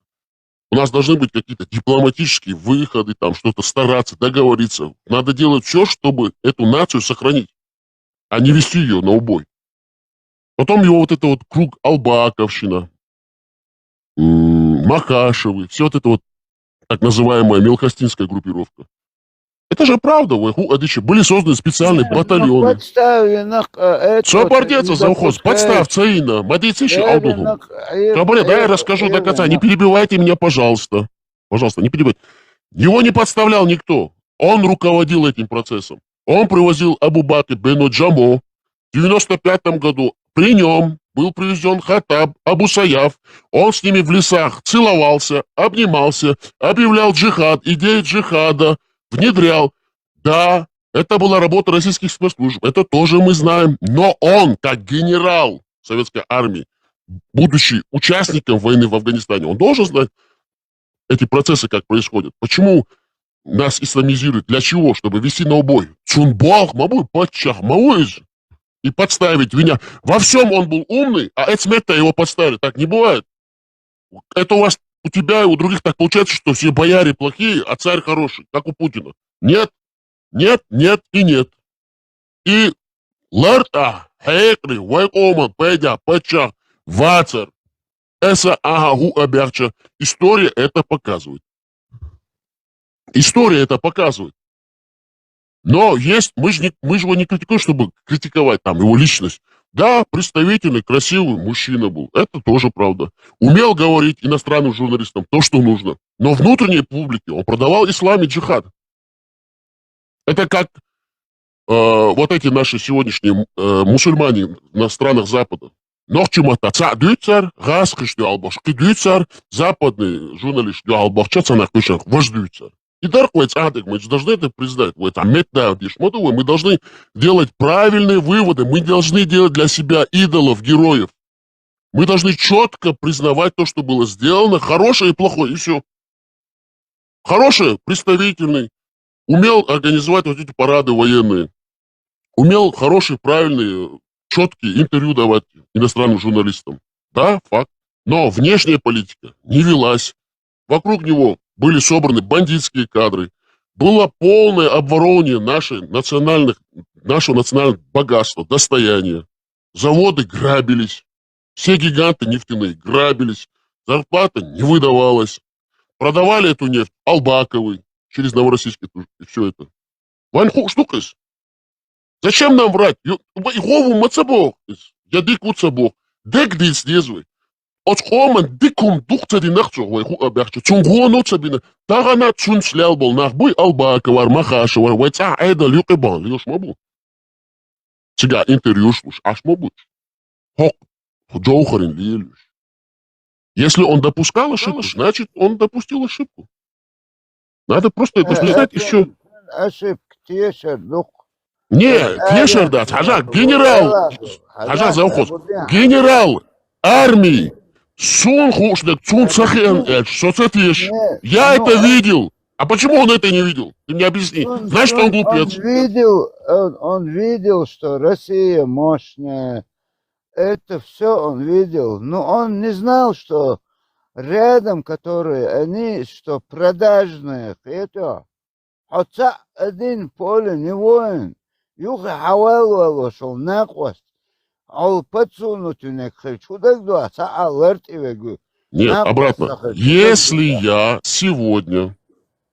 [SPEAKER 2] У нас должны быть какие-то дипломатические выходы, там что-то стараться, договориться. Надо делать все, чтобы эту нацию сохранить, а не вести ее на убой. Потом его вот это вот круг Албаковщина, Макашевы, все вот это вот так называемая мелкостинская группировка. Это же правда, были созданы специальные батальоны. Собордеться завхоз, подставься Ина, мадициши аудулу. Да, я расскажу до конца, не перебивайте меня, пожалуйста. Пожалуйста, не перебивайте. Его не подставлял никто. Он руководил этим процессом. Он привозил Абу Бакр бен Джамо. В 95 году при нем был привезен Хаттаб Абу Саяф. Он с ними в лесах целовался, обнимался, объявлял джихад, идеи джихада, внедрял. Да, это была работа российских спецслужб, это тоже мы знаем. Но он, как генерал советской армии, будучи участником войны в Афганистане, он должен знать эти процессы, как происходят. Почему нас исламизируют? Для чего? Чтобы вести на убой. Чунбах, мабуй, патчах, мауэз. И подставить меня. Во всем он был умный, а Эцмет-то его подставили. Так не бывает. Это у тебя и у других так получается, что все бояре плохие, а царь хороший, как у Путина. Нет, нет, нет и нет. И ларта, хекри, вайкоман, пэдя, патчах, вацар, эса агагу обярча. История это показывает. История это показывает. Но есть, мы же его не критикуем, чтобы критиковать там его личность. Да, представительный, красивый мужчина был. Это тоже правда. Умел говорить иностранным журналистам то, что нужно. Но внутренней публике он продавал ислам и джихад. Это как вот эти наши сегодняшние мусульмане на странах Запада. Нохчимата, цадуйцар, гасхишду албашки дуйцар, западный журналист албашча цанах пишет вождуйцар. И дарквайц адек, мы должны это признать. Мы должны делать правильные выводы. Мы должны делать для себя идолов, героев. Мы должны четко признавать то, что было сделано, хорошее и плохое, и все. Хорошее, представительный, умел организовать вот эти парады военные, умел хорошие, правильные, четкие интервью давать иностранным журналистам. Да, факт. Но внешняя политика не велась. Вокруг него были собраны бандитские кадры. Было полное обворовывание нашего национального богатства, достояния. Заводы грабились. Все гиганты нефтяные грабились. Зарплата не выдавалась. Продавали эту нефть Албаковой через Новороссийск и все это. Ваньху штукас. Зачем нам врать? Игову мацабох. Ядык уцабох. Дек дис дезвы. От хоман дикум духца динахцу вайху абяхчу. Цунгуону цабина. Тагана цун слял был нахбы Албаковар, Махашевар. Вайца айда люкебан. Льешь мабу. Сега интервью шлуш. Аш мабу. Хок. Джоухарин льешь. Если он допускал ошибку, значит, он допустил ошибку. Надо просто это признать еще.
[SPEAKER 9] Ошибка, тешер, дух.
[SPEAKER 2] Не, тешер, да, хажа, генерал. Хажа заухоз. Генерал армии. Сун хушдек, цун цахен, соцетеш. Я это видел. А почему он это не видел? Ты мне объясни. Значит, он глупец.
[SPEAKER 9] Он видел, что Россия мощная. Это все он видел. Но он не знал, что рядом, которые они, что продажные. Это. Хотя один поле не воин. Юха хавал шел накост. Ал подсунуть у них. Чудак дуа.
[SPEAKER 2] Нет, обратно. Если я сегодня,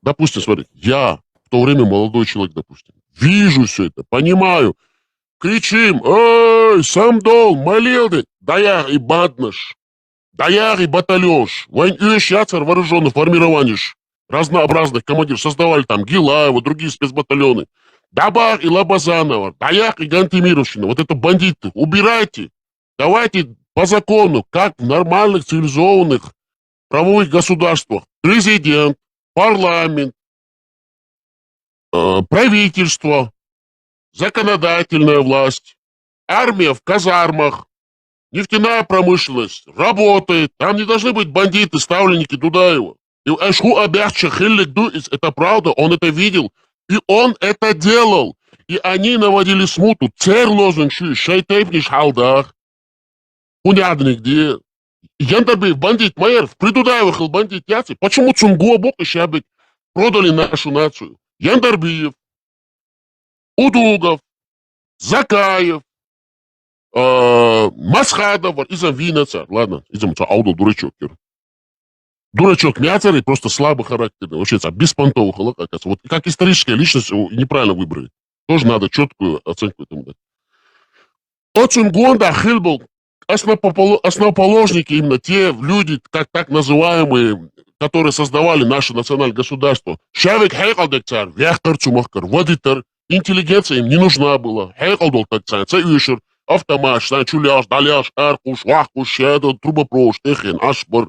[SPEAKER 2] допустим, смотри, я в то время молодой человек, допустим, вижу все это, понимаю, кричим, эй, Самдол, Малилды, даяр и баднаш, даяр и батальош, военный вооруженных формирований, разнообразных командиров, создавали там Гилаева, другие спецбатальоны, Дабар и Лабазанова, даяр и Гантимировщина, вот это бандиты, убирайте, давайте по закону, как в нормальных цивилизованных правовых государствах, президент, парламент, правительство, законодательная власть, армия в казармах, нефтяная промышленность работает. Там не должны быть бандиты, ставленники Дудаева. И это правда, он это видел. И он это делал. и они наводили смуту. Цер лозунг шайтейпниш халдах. Унядник, где Яндарбиев бандит майер, в Придудаевых бандит яцы. Почему Цунгуа Бок и Шабик продали нашу нацию? Яндарбиев, Удугов, Закаев, Масхадов, изам Винеца. Ладно, изам Аудал дурачок. Дурачок мяцарь и просто слабый характерный. Вообще, беспонтовый халак. Вот как историческая личность неправильно выбрали. Тоже надо четкую оценку этому дать. Очень гонда хилбл. Основоположники, именно те люди, как так называемые, которые создавали наше национальное государство. Шавик Хейкалдекцар, Вяхтар Цумахкар, Водитер. Интеллигенция им не нужна была. Хейкалдекцар, Цаюшер, Автомаш, Чуляш, Даляш, Аркуш, Вахкуш, Шедо, Трубопрош, Техен, Ашбар.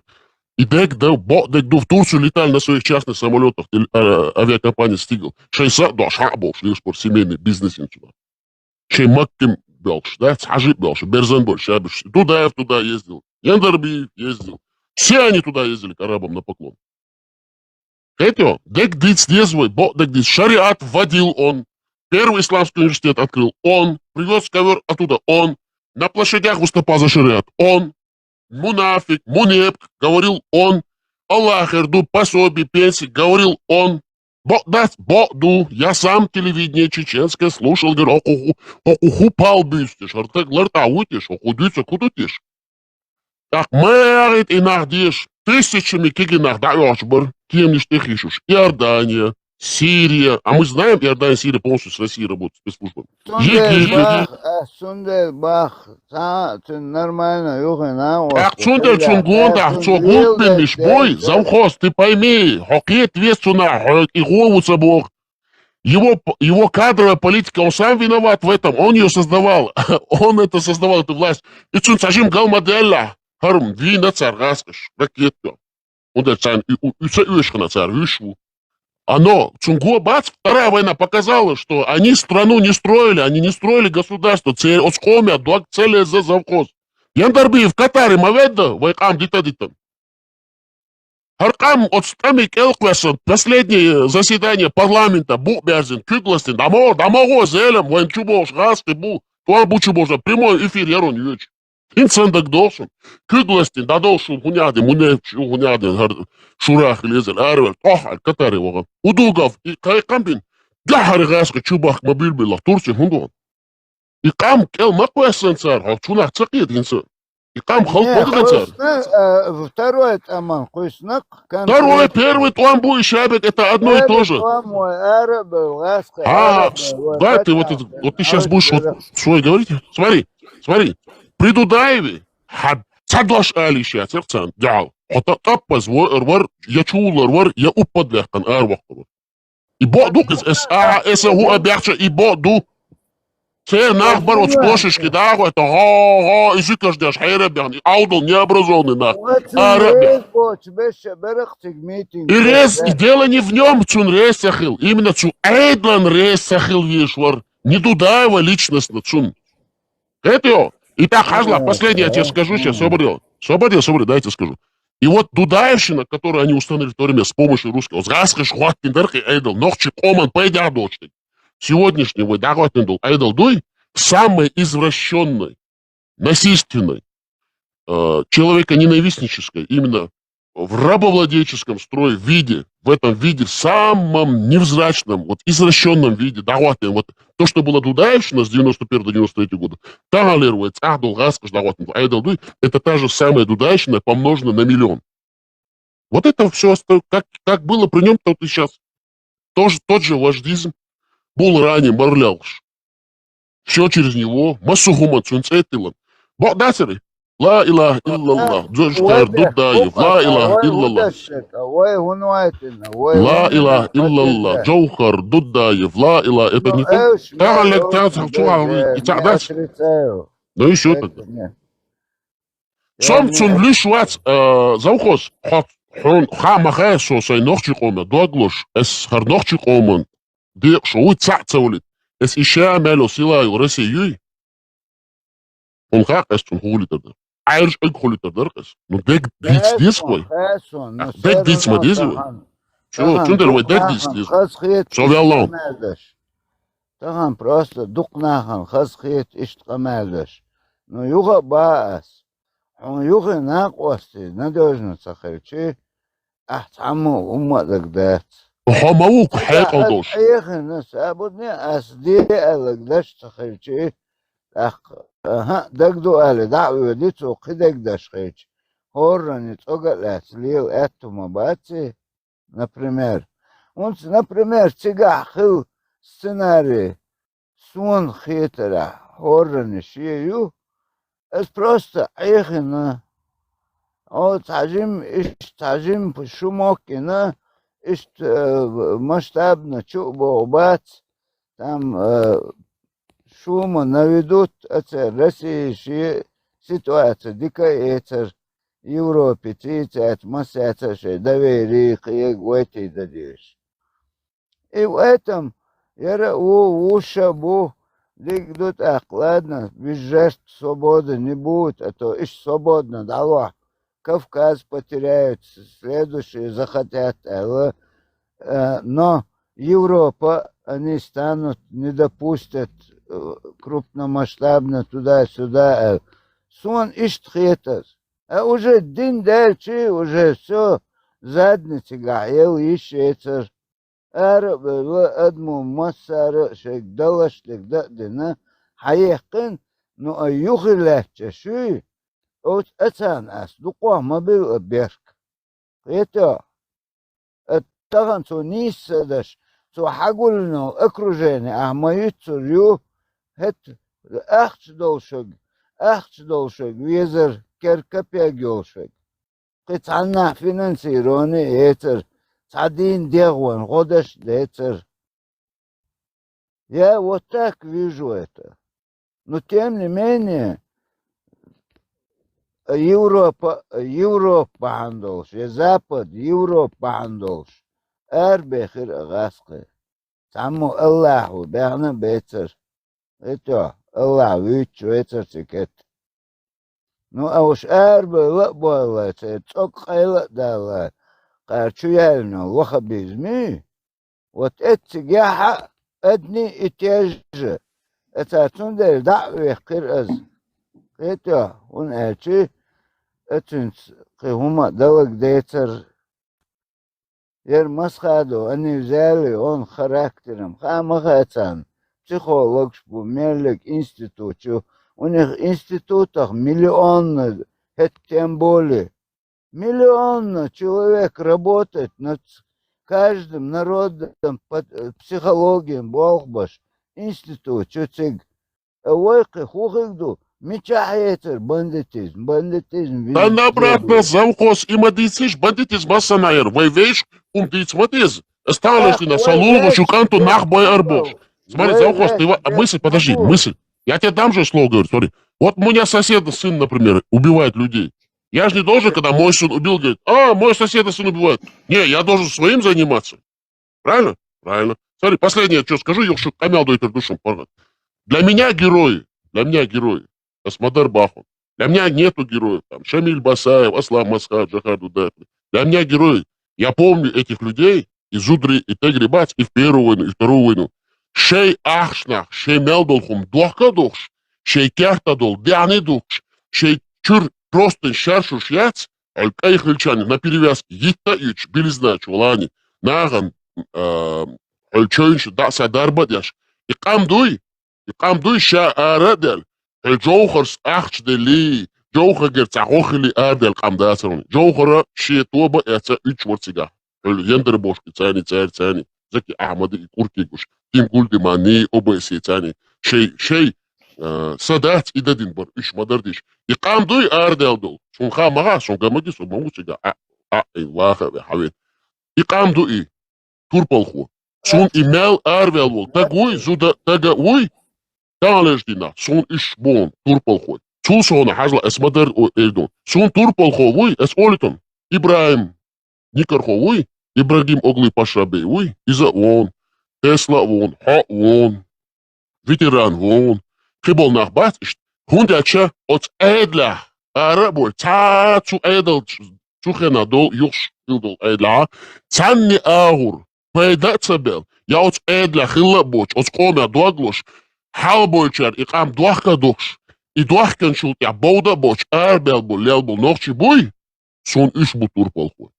[SPEAKER 2] И в Турцию летали на своих частных самолетах, авиакомпания Стигл. Шейса, да, шабол, шлишпор, семейный бизнес сюда. Шеймакким Белш, да, Цажип Белш, Берзенболь, Шабиш. Дудаев туда ездил, Яндарбиев ездил. Все они туда ездили к арабам на поклон. Это, дек-диц дезвой, дек-диц, шариат вводил он. Первый исламский университет открыл он. Привез ковер оттуда он. На площадях выступал за шариат он. Мунафик, Мунеп, говорил он. Аллах, ирду, пособие, пенсии, говорил он. Боду, я сам телевидение чеченское слушал, говорю, окуху палбюстиш, артек лартаутиш, окудюйся, кудутиш. Так, мэрит и нахдиш, тысячами кигинах даёшбар, кем лишь ты хишуш. Иордания, Сирия, а мы знаем, Иордания, Сирия полностью с Россией работают спецслужбами.
[SPEAKER 9] Сундельбах, нормально, юхана.
[SPEAKER 2] Ахцундел Чунгонда, Ахцугунпиниш, бой, завхоз, ты пойми, хокет весуна, и говуца бог. Его кадровая политика, он сам виноват в этом, он ее создавал, он это создавал, эту власть. И цун сажим галмаделла, харм, вина царгаскаш, ракетка. Он дает царь, и уешхана царь, вишву. Оно, Цунгуа Бац, вторая война показала, что они страну не строили, они не строили государство, оскомя, дуак цели за завхоз. Яндарбиев, Катаре, Маведда, Вайкам, Дита. Харкам, отстамик Элквесон, последнее заседание парламента, Букберзин, Кюгластин, дамого зелем, Вайнчубош, Гаски, Туамбучубожа, прямой эфир, Ярон Юрьевич. Инцендак должен. Кюгластин, дадолшун, Хуняди, Муневчу, Хуняди, Шурах, Лезель, Арвель, Тохаль, Катари, Воган. Удугов, и Кайкамбин, Дяхари Гаски, Чубах, Мобильбила, Турция, Хундуан. И кам кел макуэсэн цар, Чунах цакид, инцер. И кам халподы цар.
[SPEAKER 9] Второй таман, Хуйснак.
[SPEAKER 2] Второй, первый, Туамбу и Шабик, это одно и то же. Да, ты вот ты сейчас будешь вот свой говорить. Смотри. При Дудаеве, Цадлаш Алиша, Церцан, Дял. Таппаз, я чулар, я упадлехтан, арвахтар. И бодук из эса ху абяхча, и боду. Це нахбар от сплошечки, да, это га, язык ждешь, хайребян, и аудал необразованный нах. И рез, и дело не в нем, чун рез сахил, именно чун эйдлан рез сахил вишвар, не Дудаева личностно, чун. Это итак, Хазла, последнее я тебе скажу сейчас, свободил, дайте скажу. И вот Дудаевщина, которую они установили в то время с помощью русского, сегодняшнего Айдалдуй, самой извращенной, насильственной, человеконенавистнической, именно в рабовладельческом строе виде, в этом виде, самом невзрачном, вот извращенном виде, даватым, вот то, что было Дудаевщина с 91 до 93 года, это та же самая Дудаевщина, помноженная на миллион. Вот это все, как было при нем, то и сейчас. Тот же вождизм был ранее Марлялш. Все через него. Масугума Цунцетилан. Багдасери. Ла илах иллаллах. Джошкар Дудаев. Ла илах иллаллах. Ла илах иллаллах. Джохар Дудаев. Ла илах. Это не то. Ну еще тогда. Сам цун лишвац завхоз. Хамахай сосай нохчи кома. Дуаглош. Эс хар нохчи кома. Дек шоуй цацаулит. Эс иша мело сила России. Он как эс цун хулитер. Айрш эг хулитер деркес. Ну дек диц диской. Дек диц мадизу. Чё, чундер вой дек диц диской. Совяллон.
[SPEAKER 9] Таган просто дукнахан хасхит иштqamалдаш. Ну юга баас. Он юга нақвасти надежно сахарчи. Ахтаму уммадагдат.
[SPEAKER 2] وحماوك حيق الدوش
[SPEAKER 9] ايخنا سابدني اسدي القداش تخيلشي اخ ها دقدو قال دعوة ديتو قدك داش خيلش هورن يتوقع لاتليو اتو مباتي например например تيجا خو сценарий سون خيترا هورن شيو es просто ايخنا او تعجم شموكنا ist масштабно чубовать, там шума наведут, это Россия ситуация, дикая, это Европе, это масса, доверие, их в этой дадишь. И в этом, я ушабу, дикдут, ладно, без жертв свободы не будет, а то ищ свободно, дала. Кавказ потеряют, следующие захотят, но Европа, они станут, не допустят крупномасштабно туда-сюда. Сон иштхетас. А уже день дальше, уже все, задницы гаел ищется. أدمو مصر شيك دلش لك دقدنا حيقن نو أيوخي لهجة شوي أوت أتان أس دقوة ما بيو بيرك قيتا التغن سو نيس دش سو حقولنا أكروجيني أهما يتسريو هت أخش دولشك ويزر كركبيا جولشك قيت عنا فينانسيروني يتر تعدين ديغوان غدش ديتر Я вот так вижу это. Но тем не менее, Европа андолш, Запад, Европа андолш. Бехир агасқы. Саму Аллаху, бәғна бетер. Это Аллах, вичу, это тикет. Ну, а уж бе лабойла, это цок хайла дала. Қарчу яльно, лоха безми. Вот это гяха, одни и те же. Это отсюда дa'ве қираз. Это он элчи, это хума далак дейтер. Ер масхаду, они взяли он характером. Хамахацан, психолог, мерлик институт. У них институтах миллионно, это тем более. Миллионно человек работает над каждым народом, под психологией, Богбаш, институт, чуцик. Ойка, хухигду, мечахетер, бандитизм.
[SPEAKER 2] Dann обратно завхоз и мадициш, бандитизм басанайр. Вейвеш, дицматиз. Осталось на салулу, шуканту нахбой арбош. Смотри, завхоз, ты мысль, подожди, мысль. Я тебе дам же слово, говорю, смотри. Вот у меня соседа сын, например, убивает людей. Я же не должен, когда мой сын убил, говорит, мой соседа сын убивает. Не, я должен своим заниматься. Правильно? Правильно. Смотри, последнее, что скажу, Йохшук Камял дойдет душам. Для меня герои, Асмадар Бахон. Для меня нету героев. Там, Шамиль Басаев, Аслам Масхад, Джахар Дудаев. Для меня герои. Я помню этих людей из Удры и Тегрибац и в Первую войну, и Вторую войну. Шей Ахшнах, Шей Мелдолхум, Дохкадохш, Шей Кертадол, Дианидухш, Шей Чур, просто Шаршуш Яц, Алькайхальчани, на перевязке, Yittaич, Белизнач, Улани, Наган, Альчойнш, Даса Дарбадяш. И камдуй Ша Арадел, الجوخرس أخش دلي جوخر جرت عوخلي أدل قام داسرون جوخر شيء توبة يتا إيشورتيجا يندر بوش تاني زكي أحمد كوركيجوش تيم قول دي ماني أوبسي تاني شيء سادات إدادين بر إيش ما درديش يقام دوي أردل دول سون خامغا سون جامدي سون موسيجا واخر حبيب يقام دوي توربالخو سون إيميل أربل وول تاجوي زودا تاجوي Талеждина, сон ишбон, турпалхой. Цусона хазла эсмадер эльдон. Сон турпалховый, эс олитон. Ибраим Никарховый, Ибрагим Огли Пашабейвый, Иза вон, Тесла вон, Ха вон, ветеран вон. Хибол нахбат, хундяча от эдля. Арабой, цу эдл, цухена дол, юш илдол эдля. Цанни агур, пайда цабел. يا أتس إدلا خلا بوش أتس قوم يا دوغلوش حال بوشر إقام دوخكا دوش إدوخكن شلت يا بودا بوش أربل بول ليل بول نوخشي بوي سون إش بو توربل خو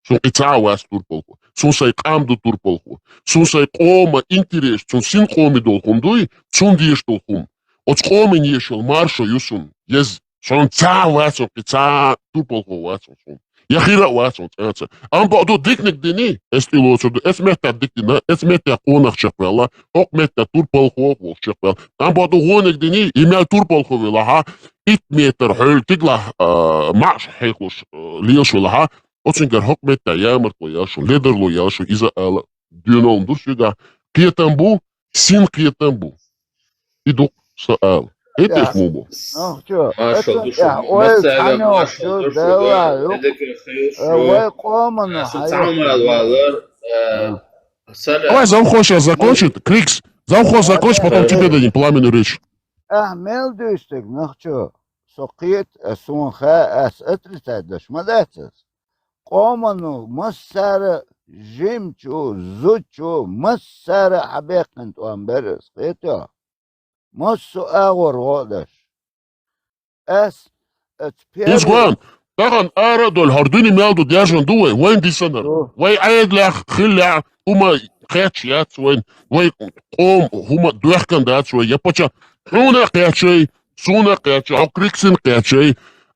[SPEAKER 2] سون إتسا واس توربل خو سون سيقام دو توربل خو سون سيقوم إنتريش سون سين قومي دول خم دوي سون ديش دول خم أتس قوم نيشل مارشو يسون يز سون تسا واسو إتسا توربل خو واسو سون يا خيرا واسو تسا أم بعدو ديكنك ديني استيلو سودو اسمتا ديكنا اسمتا قونخ شقبلا أقمتا توربل خو شقبلا أم بعدو غونك ديني إمال توربل خو ولاها 1 متر حول تقلع معش حيخوش ليش ولاها أتسنجر حكمتا يامر لياشو ليدر لياشو إذا قال دينون دوشيغا كيتنبو سين كيتنبو إدو سأل إيه مومو
[SPEAKER 9] Ну что,
[SPEAKER 10] Маршал,
[SPEAKER 9] это,
[SPEAKER 10] душу,
[SPEAKER 9] ой,
[SPEAKER 10] مسألة
[SPEAKER 9] Санек,
[SPEAKER 10] маршал,
[SPEAKER 9] что,
[SPEAKER 10] душу,
[SPEAKER 9] давай,
[SPEAKER 10] عندك خير
[SPEAKER 9] ой,
[SPEAKER 10] شو
[SPEAKER 9] комана,
[SPEAKER 10] تعمل الوالر
[SPEAKER 2] Давай завхоз сейчас закончит, Крикс, завхоз закончит, потом тебе дадим пламенную речь.
[SPEAKER 9] Meldőztük, ну что, сокет, сунха, атрицадаш, мадацас. Коману, массара, жимчу, зучу, массара, абекент, уамберес, это. Массу агор водаш.
[SPEAKER 2] Yes, Juan. Dagan ara dol harduni meldo diajan duwe, وين دي سنر وين عيد لك خلع هما خياتشيات وين قوم هما دوحكن دات وين يبوچا هنا قياتشي سونا قياتشي او كريكسن قياتشي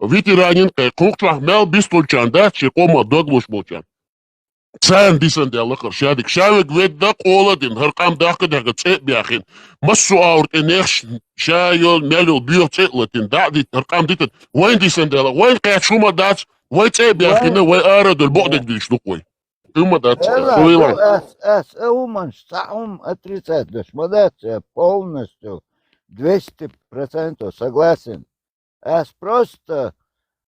[SPEAKER 2] فيتيرانين قي قوقتوا مل بيستول چاندات شي قوم دوغلوش بوچان سان دي سن دلخر شادك شاوك ويد دا قولا دين هرقام داك داك تسيب بياخين مسو اورت انيخش شايل ملو بيو تسيلتين دادي هرقام ديت وين دي سن دلخر وين قياتشوما دات وين تسيب بياخين وين ارد البعدك ديش دقوي هما دات
[SPEAKER 9] سويلان уманш, саум отрицательно, мадация, полностью, 200% согласен. Просто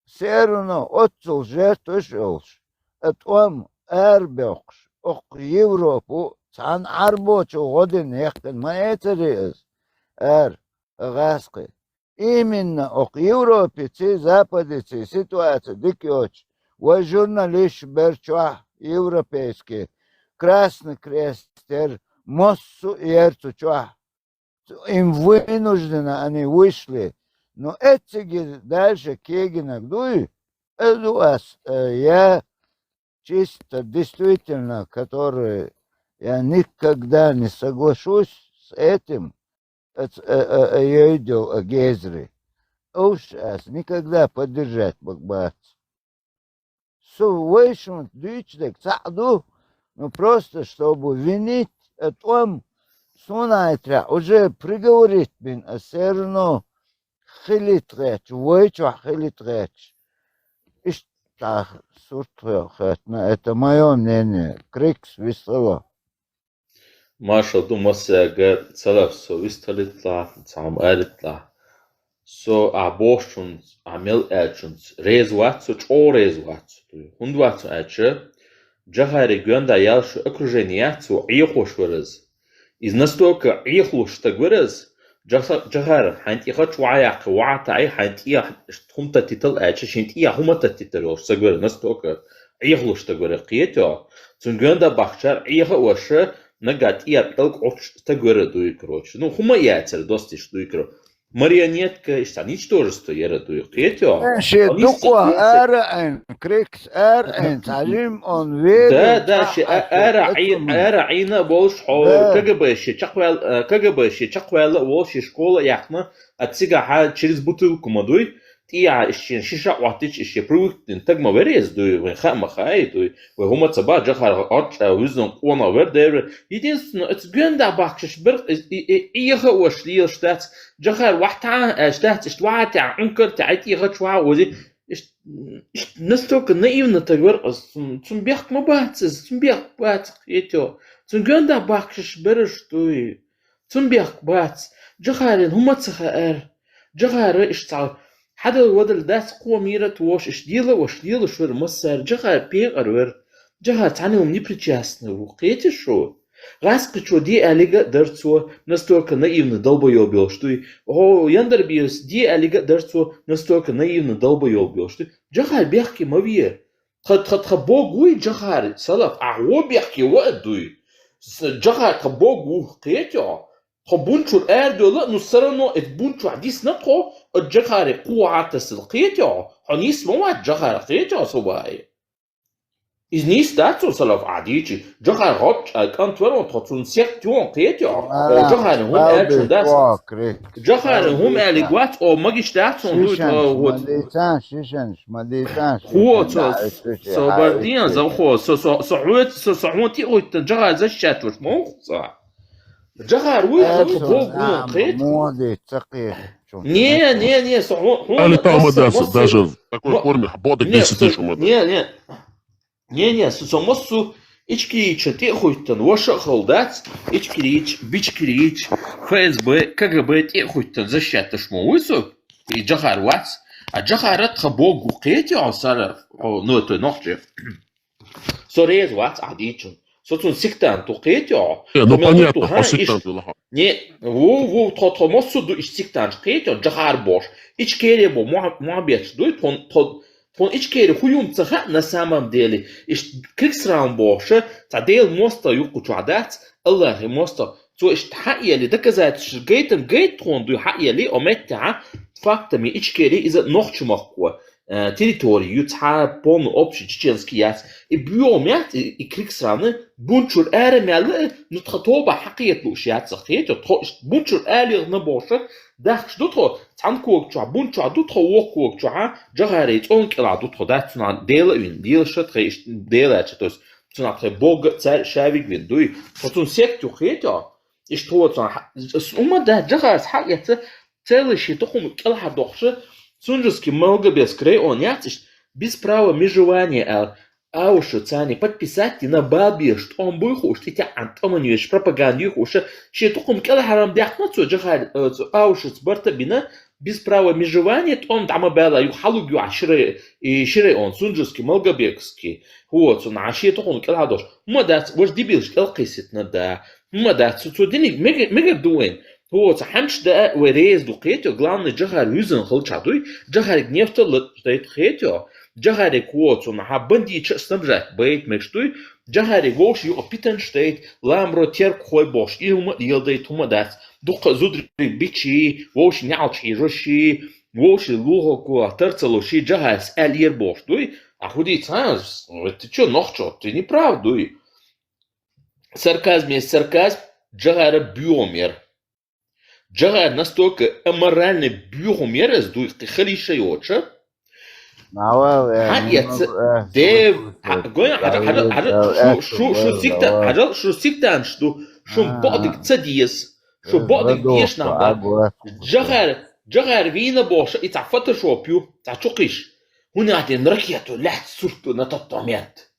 [SPEAKER 9] все равно отцел жертвуешь. Это он эрбекш, ох Европу, цан арбочу годин ехтен маэтериес, гаски. Именно ох Европе, ци западе, ци ситуация, дикioч, вы журналист берчуа, европейский, Красный Крест, Моссу и Эрцучуа. Им вынужденно они вышли. Но эти дальше Кегина Гдуи, я чисто действительно, который я никогда не соглашусь с этим, я видел о Гезре. Уж никогда поддержать Бакбац. Вышел дичдек, саду, ну просто чтобы винить о том, Сунайтра уже приговорить бин, а все равно хилитреч, вычу хилитреч. И что это мое мнение. Крикс весело.
[SPEAKER 10] Маршал, думаю, что целов совесталитла, сам элитла. So abortions, amel actions, резуацию, чо резуацию. Хундвацию аче, джахари гюнда ялшу окружениацию ихошварез. Из настолько ихлуштагварез, джахар хантиха чуаяк вата ай хантия хумта титл аче, шинтия хумата титл сагвар настолько ихлуштагвар қието. Цунгюнда бахчар иха оше нагатия толк оштагвар дуй короче. Ну хума яцер достиш дуй короче. Марионетка, что ничтожество я радую.
[SPEAKER 9] Дуква эр крикс эр салим он верит.
[SPEAKER 10] Да, эр айна больше КГБ чаквел больше школа яхна отсига через бутылку мадуй. Тия шиша ватич еще привык так мы верез дуй вы хай дуй вы хума цаба джахар отча визнон она вердер единственное это генда бахшиш бер иха вошлил штат джахар вахта штат штвата ункер таити гачва вози настолько наивно так вер цумбех мабацыз цумбех бац ето цунгенда бахшиш бер штуй цумбех бац джахарин хума цахар джахар иштал حدا الودل داس قوة ميرة واش اشديله شوير مصر جها بيغ أرور جها تعنيهم نبريتشاسنا وقيت شو غاسق شو دي أليغا درتسو نستوك نايفنا دلبا يوبيوشتوي هو يندر بيوس دي أليغا درتسو نستوك نايفنا دلبا يوبيوشتوي جها بيحكي ما بيه خد بوغوي جها سلف أعوو بيحكي وقدوي Джахар ка Богу қиетя. Ха бунчур эрдола, ну все равно это бунчур дис натхо, от Джахари куатасил қиетя. Ха нис мова Джахар қиетя собай. Из нис дацу салав адичи. Джахар гот кантверон тхотун сектюон қиетя. Джахар хум эрчу дас. Джахар хум элигват о магиш дацун дуит вот. Хо собардиан захо صعود تيقول جغار زشات وش موخصة جغار ويخ بوغ قيت не صعود
[SPEAKER 2] А там даже в такой форме бодок 10 тысяч умадок.
[SPEAKER 10] не сомосу ичкирич тиохуйтан воша холдац ичкирич бичкирич ФСБ КГБ тиохуйтан зашат шмоуису и джахар вац а джахарат хабогу قيت يا صار ну это ночи Сорез вац адичун. Сотун сектант тоқет я.
[SPEAKER 2] Ну понятно, по сектанту лаха.
[SPEAKER 10] Не, во тотомосу ду иш сектант қет я джахар бош. Ич кере бо муабет дуй тон ич кере хуюм цаха на самом деле. Иш криксрам боше, та дел моста юку чуадат, Аллах моста. То иш тхайя ли доказать, что гейт тон дуй хайя ли ометта фактами ич кере из нохчумахкуа. Территорию, та полный общий чеченский яц. И биомят, и криксраны, бунчур эремелы, ну тхатоба хакиет лушият захет, бунчур эли набоша, да что то, танкуок чуа, бунчуа дутхо вокуок чуа, джагарит, он кила дутхо, да, цуна дела вин, дел шат, дела, то есть, цуна тхе бог, царь, шавик вин, дуй, потом сектю хетя, и что, цуна, ума да, джагарит хакиет, целый щитохум кила дохша, Сунжеский много без крей он яциш без права межевания ауша цани подписать на бабе что он бы хуш ты антоманюешь пропаганду хуша что тукум кела харам дяхна цо джахар ауша сбарта бина без права межевания он там бела ю халугю ашре и шре он сунжеский много бегский вот он аши тукум кела дош мадат вож дебилш кел қисит нада мадат цо дини мега дуэн Вот, хамш да верез дукетё, главный джахар юзен холчадуй, джахар гневто летает хетё, джахар куоцу на хабанди снабжать бейт мечтуй, джахар гош ю опитан штейт, ламро терк хой бош, илма илдей тумадат, духа зудри бичи, вош нялчи роши, вош луго куа терцалоши, джахар с эльер бош, дуй, а худи цанс, ты чё нохчо, ты не прав, дуй. Сарказм есть сарказм, джахара биомер. Джахар настолько аморальный биомер, сдует ты халиша йоча. Шо сиктан, что бодик цадиес, что бодик еш нам. Джахар вина боша, и та фотошопью, та чукиш. Унятин ракету лять сурту на тот момент.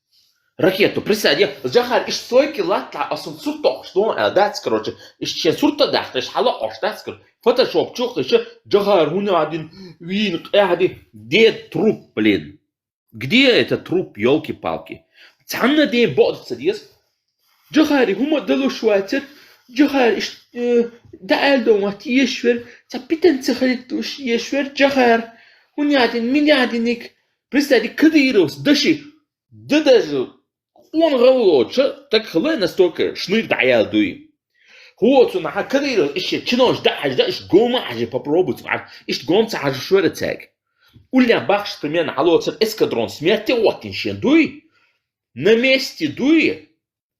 [SPEAKER 10] Ракету, присядь, Джахар иш сойки латла, а сон сурток, что он дать, короче, иш чен сурта дать, иш хала ош дать, короче, фотошоп чух, иш Джахар, один вин, где труп, блин? Где этот труп, елки-палки? Цанна день бодится, дес? Джахар, хума дало швайцер, Джахар, иш, да эльдомат, ешвер, цапитан цахалит уж ешвер, Джахар, один, минядиник, присядь, кадирос, даши, да даже, он говорит, так хле настолько шныр даял дуй. Вот он на карьеру еще чинош да гома аж попробуй, иш гомца аж шверцег. Улья бахш примерно алоцер эскадрон смерти отиншен дуй. На месте дуй.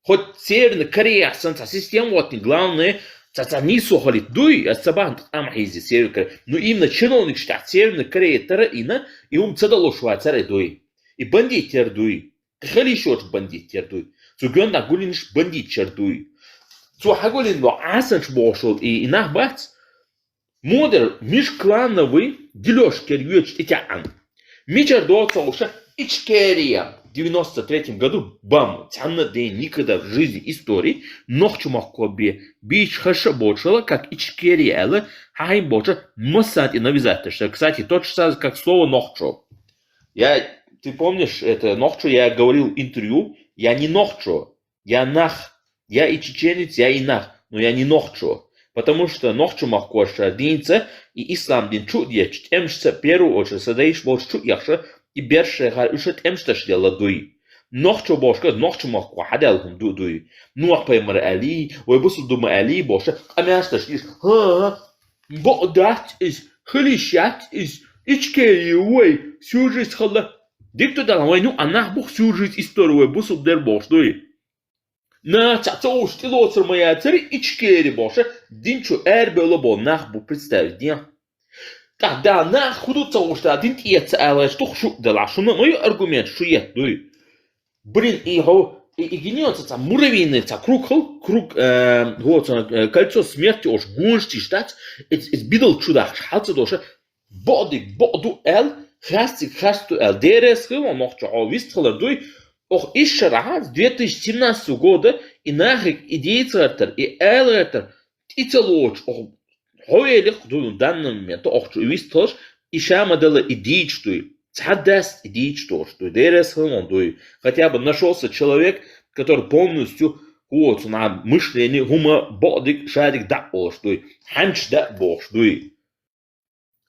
[SPEAKER 10] Хоть Северная Корея санта система отин главное, цаца не сохалит дуй, а сабан там изи Северная Корея. Но именно чиновник штат Северной Кореи тараина и цадало швайцары дуй. И бандитер дуй. خلي شوش بنديت يردوي سو جون دا قولينش بنديت يردوي سو هقولين لو عسنش بوشل и инах бац модер миш клановый делёж керьюч титян мичер доца уша ичкерия в 93 году бам цанна день никогда в жизни истории нохчумах кобе бич хаша бочела как ичкерия хай боча масат и навязать что кстати тот же самый как слово нохчо Ты помнишь, это нохчо, я говорил интервью, я не нохчо, я нах, я и чеченец, я и нах, но я не нохчо, потому что нохчо махкоша динца и ислам дин чудья, темшца первую очередь, садаиш бол чудьяша и берше гар ушет темшташ ладуи. نوخشو باشكا نوخشو مخو حدالهم دوي نوخ بيمر علي ويبصوا دوم علي باشا أماستش إيش ها بقدات إيش خليشات إيش إيشكي وي سورجيس خلا ديكتو دا وينو أنا بخ سورجيس إستور ويبصوا در باش دوي نا تعطوش تلوتر مياتري إيشكي باشا دينشو أربلا بول نخ بو представить когда на худу того один тец але что хшу дала что на мой аргумент что я дуй блин его и генется там муравейный та круг вот кольцо смерти уж гуншти штат es бидл чудах хатса доша боду эл хасту эл дерес хило noch что вистхлер дуй ох ишрахат 2017 года и нахик идейцертер и элертер и целоч ох هويلك دون دانم ميت أخش ويستوش إشامة دل إديجتوي تحدث إديجتوش توي дерес хило дуй хотя бы нашелся человек который полностью вот на мышление хума бодик шадик дапол что ханч дапол что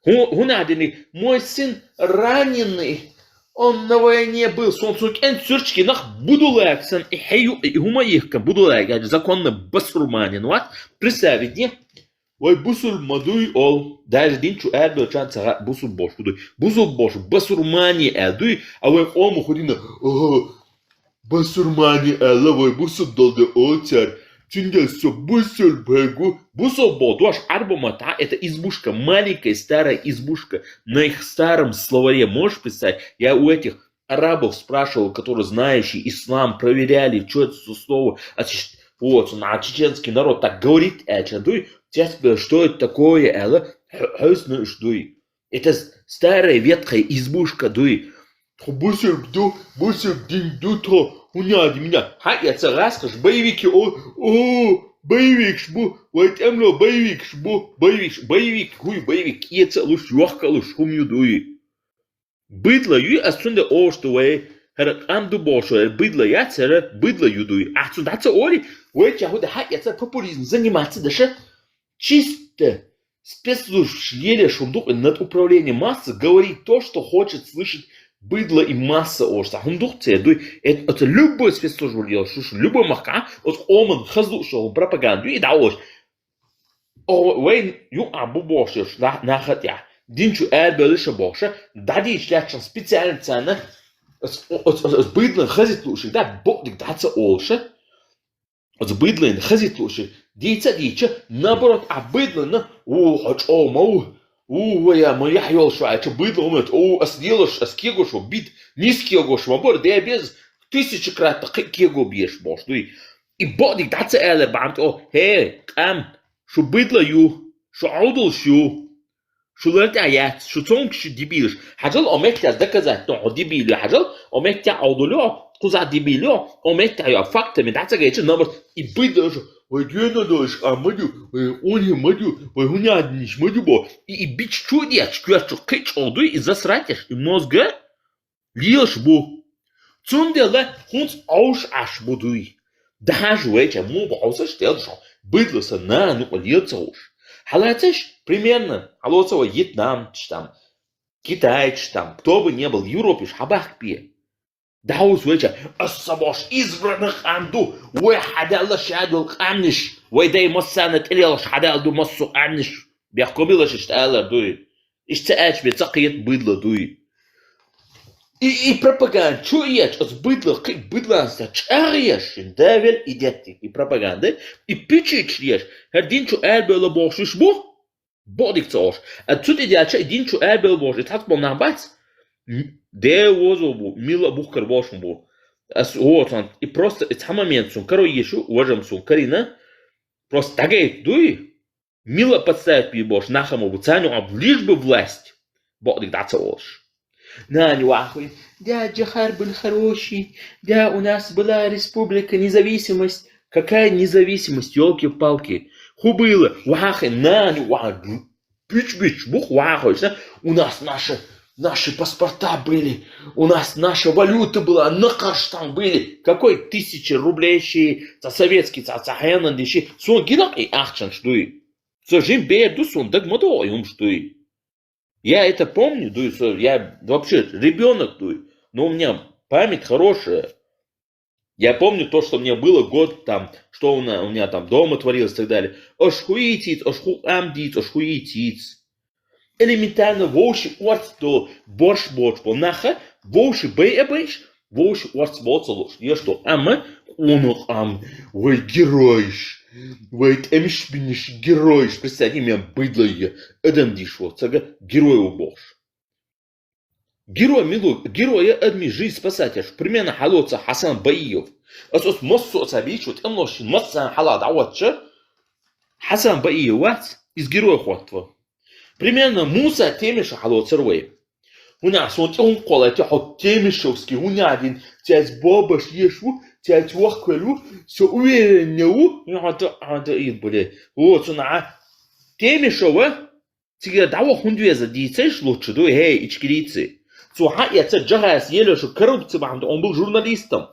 [SPEAKER 10] хунадини мой сын раненый он на войне был солнцу кен цюрчки нах будулаксан и хаю и хума ихка будулак законно басурманин вот представить Ой бусул мадуй ол даже динчу эрдо чанца бусул бош бусул бош басурмани эрдуй а вы ому ходина басурмани элла вы бусул долде оцар чингел со бусул бегу бусул бодуаш арбомата это избушка маленькая старая избушка на их старом словаре можешь представить я у этих арабов спрашивал которые знающие ислам проверяли что это за слово вот на чеченский народ так говорит дуй что это такое, это старая ветхая избушка, дуй. Бусер дин дуто, уняди меня. Ха, я царасхаш, боевики, боевик шбу, вот эмло, боевик шбу, боевик, хуй, боевик, я целуш, ёхкалуш, хумью дуй. Быдло ю, а сунде что вы, амду бошо, быдло я цара, быдло ю дуй. А сунда оли, вы чахуда, ха, я цар популизм заниматься, даже. Чисто спецслужб еле шундук над управлением массы говорит то, что хочет слышать быдло и масса ошта. Хундук это любой спецслужб делает, что любой мака, вот оман хазу шел пропаганду и даош. Вейн ю абу бошеш на хотя. Динчу эрбелиша боша, дади шлячан специально цена, быдло хазит лучше, да бодик даться олша. От быдло хазит лучше. Дича, наоборот, а быдло, я моя ёлша, а быдло умеет, сделаешь, скегош, бит, не скегош, наоборот, да без 1000 крат кего бьешь, бож, и бодик, даться эле, бамт, шо быдло ю, шо аудл шу, шо лертаят, шо цонг шо дебилш, хажал омектя доказать, то дебилю, хажал омектя аудулё, куза дебилю, омектя я фактами, даться гайче, наоборот, и быдло же, ой, где дождь, а мадю, он мадю, ой, гуняднич, мадю бо, и бич чудец, кверчу кыч олду, и засратишь, и мозга, льешь бо. Цундела, хунц ауш аш будуй. Даже вечер, му бауса штелшо, быдлоса на, ну, льется уж. Халатиш, примерно, халоцева Вьетнам, там, Китай, там, кто бы не был в Европе, хабах пье. داوس وجه الصباش إزبرنا خاندو وحدا الله شادو القامنش ويدي مصانة إليش حدا دو مصو قامنش بيحكم بيلاش اشتغل دوي اشتاقش بتقيت بيدلا دوي и пропаганда чуешь от быдла как быдла зачаешь давил идети и пропаганда и пичишь один чу элбела бошиш бо бодик цош отсюда идея один чу элбел бош это hat man набать Де возобу мила бухкар бошмбу. Вот он и просто это момент сум коро ешу уважам сум карина просто тагай дуй мила подставить пибош нахаму буцаню об лишь бы власть. Бодик даться олш. На нюахуй. Да, Джахар был хороший. Да, у нас была республика, независимость. Какая независимость, ёлки-палки. Хубыла. Вахай, на нюахуй. Пич-пич, бух вахуй. У нас Наши паспорта были, у нас наша валюта была, накаш там были. Какой 1000 рублей, советский, цахаян, деши. Сон гинак и ахчан, что и. Сожим беду сон, так мотор, юм, что и. Я это помню, я вообще ребенок, но у меня память хорошая. Я помню то, что мне было год там, что у меня там дома творилось и так далее. Ошхуитиц, ошхуамдиц, ошхуитиц. Элементарно волши орцто борш бол наха, волши бэйш, волши орцболцолош. Я что, ама, вы героиш, вы эмшбиниш героиш. Представьте, меня быдло я, эдем дишло, цага герой уболш. Герой, милу, героя адми жизнь спасатель. Примерно халоца Хасан Баиев. Асос моссо сабич, вот эмношин моссан хала даватча. Хасан Баиев из героя хватва. Примерно Муса темиша халоца рвей. У нас он кола тихо темишевский, у нас один тясь бабаш ешву, тясь вахквелу, все увереннеу, это и были. Вот у нас темишева, тебе даво хундвеза дицеш лучше, да, эй, ичкирицы. Цуха я це джагас еле, что коррупция бахмт, он был журналистом.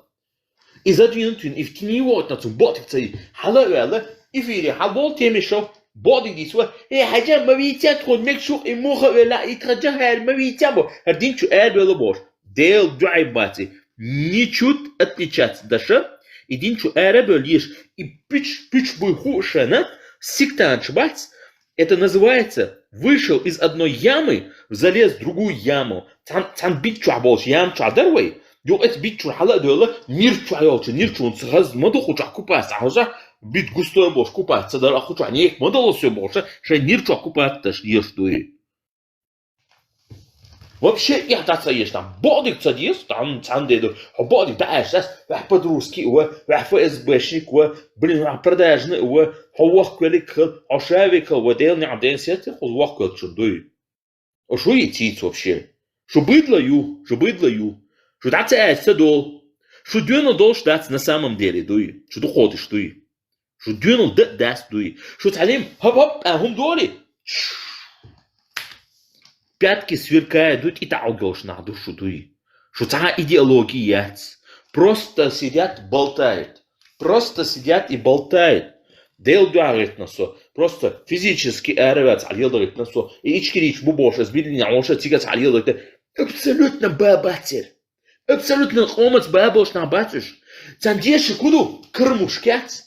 [SPEAKER 10] И задвинутый, и в кино на цу ботик цей, халавела, и фири хабол темишев, ботик дисва, хажа мавитя тход мекшу и мухавела, и траджахар мавитя бо, хардинчу эрбела бош, дел драйбати, ничуть отличаться даже, и динчу эрбел лишь, и пич бы хушена, сектанч бац. Это называется, вышел из одной ямы, залез в другую яму. Там битчу аболш ям чадарвей. Ё это битчу хала дёла, нирчу айолчу, нирчу он схаз моду хоча купаться, а уже бит густой бош купаться, да хоча не их модало все больше, что нирчу купаться ешь дури. Вообще, я так ешь там, бодик цадис, там цандеду, бодик да сейчас, по-русски, ФСБшник, блин, продажный, хавахквелик, ашавик, дел не один сеть, хавахквел чудой. А что идти вообще? Что быдлаю, что так это дол, что дюнул дол штат на самом деле, дуй, что ты ходишь, дуй, что дюнул даст, дуй, что талим, хоп, а хум доли. Пятки сверкают, и талгош на душу дуй. Что та идеология. Просто сидят, болтают. Просто сидят и болтают. Дел дуарит насо. Просто физически эрвят, алилдорит насо. И ичкирич бубоша, сбили наоша, тигат алилдорит. Абсолютно бабатель. Абсолютно хомец бабош на батюш. Цандеши куду? Кормушкят.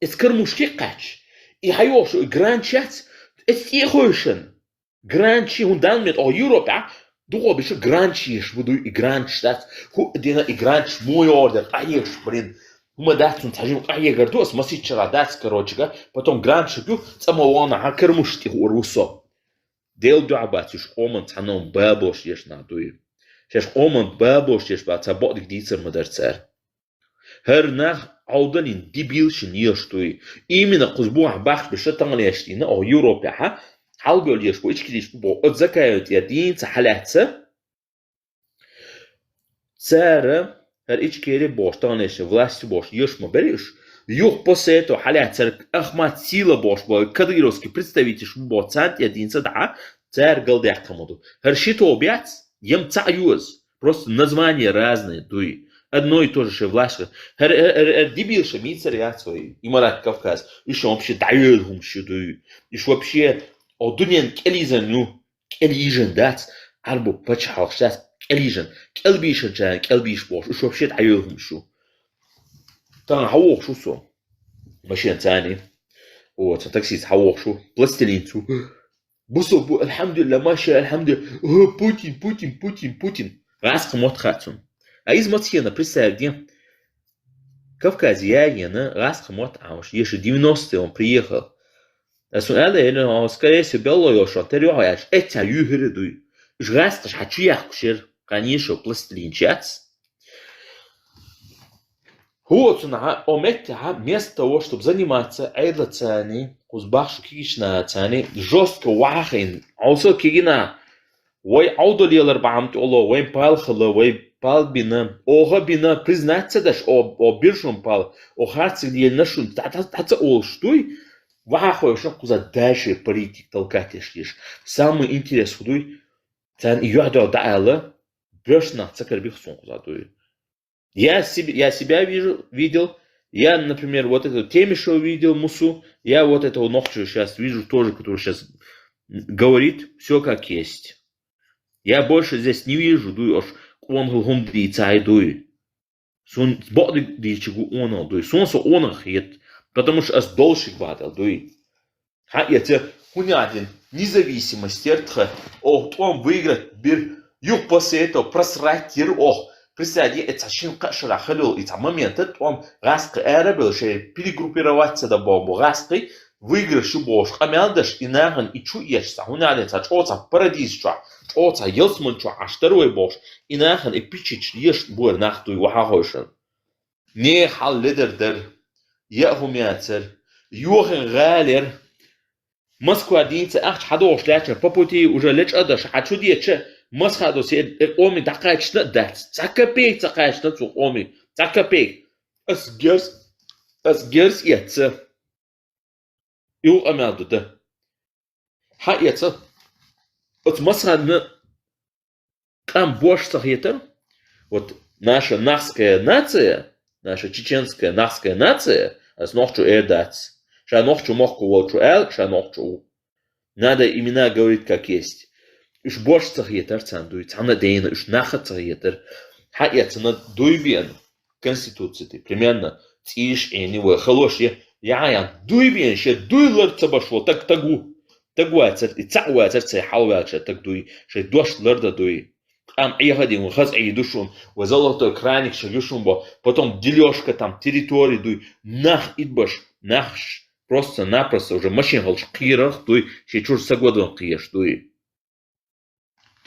[SPEAKER 10] Это кормушки кач. И хайошу, и гранчат. Это ехойшен. Гранчи хундан мет о Европа, дуго бише гранчи буду и гранч дат, ху дина и гранч мой ордер, аеш, блин, мы датун тажим аегар дос масичара дат короче, потом гранч ду самована хакермушти урусо. Дел дуабатиш оман таном бабош еш на дуи. Шеш оман бабош еш ба табот дицер мадерцер. Хернах ауданин дебилшин еш дуи. Именно кузбуах бах бише танглештина о Европа, Halgöl ешь по ичкидиш по отзакают я дин цахалятся. Цара хер ичкири бош танеш власть бош ешь мобериш. Юх после этого халятся Ахмат Сила бош по кадыровский представитель бо цант я дин цада цар галдях камоду. Хер шито обяц ем цаюз. Просто названия разные дуй. Одно и то же власть. Хер дебил шамица реакция Имарат Кавказ. Еще вообще дает хумши дуй. Еще вообще о дунен келизен келижен дат арбу пачхалшас келижен келбишен жан келбиш бош уж вообще дайохм шу тан хавох шу со машин тани вот таксист хавох шу пластилин шу бусо бу алхамдулилlah маша алхамдулилlah Путин расх мот хатун а из мотхена представь где Кавказьянина расх мот ауш еще 90-е он приехал. Скорее всего, белое что-то рёгаешь. Это югеры дуй. Жгасташ хачиях кушер. Конечно, пластилинчац. Вот на омета вместо того, чтобы заниматься айдлацани, кузбахшу кишна цани, жестко вахин. Also кигина. Вой аудолиялар бамт оло, вой палхала, вой палбина, ога бина признаться даш о биршун пал, о харцик дел нашун. Тата ол штуй. Вахой что куда дальше политик толкать лишь. Самый интерес худой, цан ее да бешено цакер бихсон куда дуй. Я себя видел, я, например, вот эту Темишева видел Мусу, я вот этого Нохчу сейчас вижу тоже, который сейчас говорит все как есть. Я больше здесь не вижу, дуй, аж он гумдри цай дуй. Сон бодик дичигу онал дуй. Сон со онах хет. Потому что ас должик ватал дуй. Ха это хунядин независимость тертха. О, том выиграть бир юг после этого просрать тир. О, представьте, это шинка шарахалил. И там момент, том раска эрабил, что перегруппироваться до бомбу. Раской выигрыш бош. Амялдаш и наган и чуешься. Хунядин сачоца парадиз ча. Чоца елсман ча. А второй бош. И наган и пичич ешь бур нахтуй вахахошен. Не хал лидер يأهمياتر يوغن غالر مسكوا دينت أخ حدوش لاتر بابوتي وجلش أدش حتشو ديتش مسخ دوس أمي تقايش ندات تكبيك تقايش نتوق أمي تكبيك أسجرس يتس يو أمادو ده ها يتس مسخ ن كم бош сахетер вот наша нахская нация. Наша чеченская нахская нация, а noch zu erdaц. Ша noch zu мохку zu эл, ша noch zu. Надо имена говорить как есть. Уж больше цахетер цандует, цана дейна, уж наха цахетер. Ха я цана дуйбен конституции, примерно тиш и не вы халош я дуйбен, ще дуйлар цабашло, так тагу. Тагуацер, и цауацер цай халвачер, так дуй, ще дош ларда дуй. Ам ехадим, хаз идушун, возолото краник шагушун, потом дележка там территории, дуй, нах идбаш, нах просто-напросто уже машин галш кирах, дуй, ще чур сагодон киеш, дуй.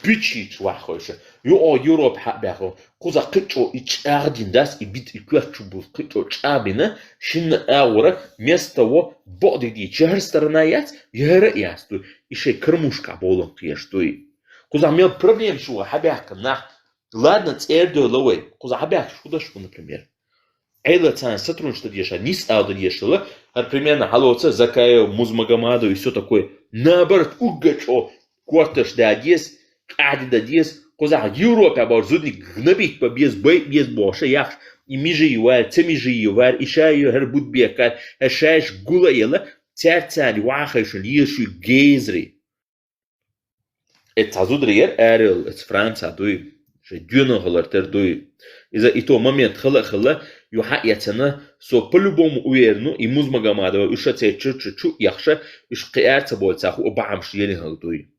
[SPEAKER 10] Пичич вахойше, о Европ хабяхо, куза кычо и чардин дас, и бит и кверчу был кычо чабина, шинна аура, вместо того, бодиги, чар сторона яц, яра яц, дуй, и ще кормушка болон киеш, дуй. Куза имел проблем шо, хабяка, на. Ладно, цердо ловой. Куза хабяк, что да что, например. Эйла цан сотрудничество деша, нис ауда дешила, примерно халоца, закая музмагамаду и все такое. Наоборот, угачо, кварташ да одес, кади да одес, куза Европа борзудник гнобить по без боша, яхш, и мижи ювар, цемижи ювар, и шаю хербут бекар, шаеш гула ела, царь вахаш, лишу гейзри. Это азудрияр эрил, это Франция дуй, что дюно халартер дуй. Из-за этого момента хала юха яцена со по-любому уверну и музмагамадова уша чу яхша уж киарца бойцаху обамш еле дуй.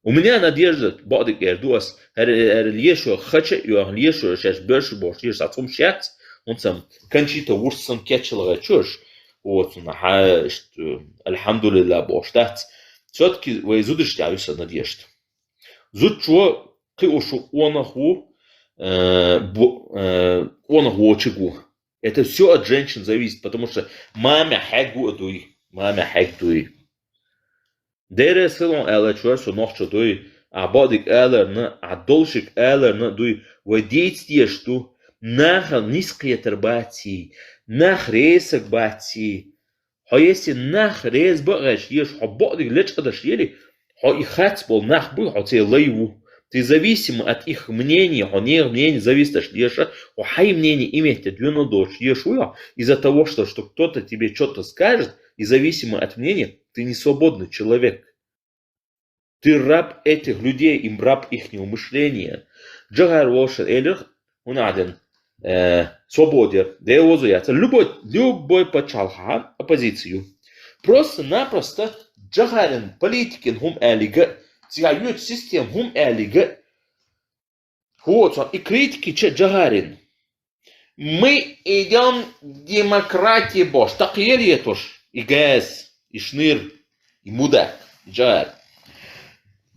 [SPEAKER 10] У меня надежда бодик эрдуас лешо хача ю лешо шаш берш бош еш сатум шат он сам кончита вурсан кетчелага чуш вот на ха алхамдулилlah боштат все-таки вы изудыштяюся надежда. Зучо ты ушу онаху очегу. Это все от женщин зависит, потому что мама хэгу дуй, мама хэг дуй. Дере селон элэ чуа со нохчо дуй, а бодик элэр на, а должик элэр на дуй, водействие что нахал низкие тербати, нах рейсак бати. А если нах рейс багаш еш, а бодик леч адаш ели, и хацбол нах был, а те лайву. Ты зависим от их мнения, а не мнение зависит от еша, а хай мнение имеет две дочь ешуя, из-за того, что кто-то тебе что-то скажет, и зависимо от мнения, ты не свободный человек. Ты раб этих людей, им раб их мышления. Джагар Вошер Элер, он один свободер, да его зуятся, любой почалхан оппозицию. Просто-напросто Джагарин политикин хум элига, цигают систем хум элига. Вот он и критики че Джагарин. Мы идем к демократии бош. Так ели тоже и газ, и шныр, и мудак, и Джагар.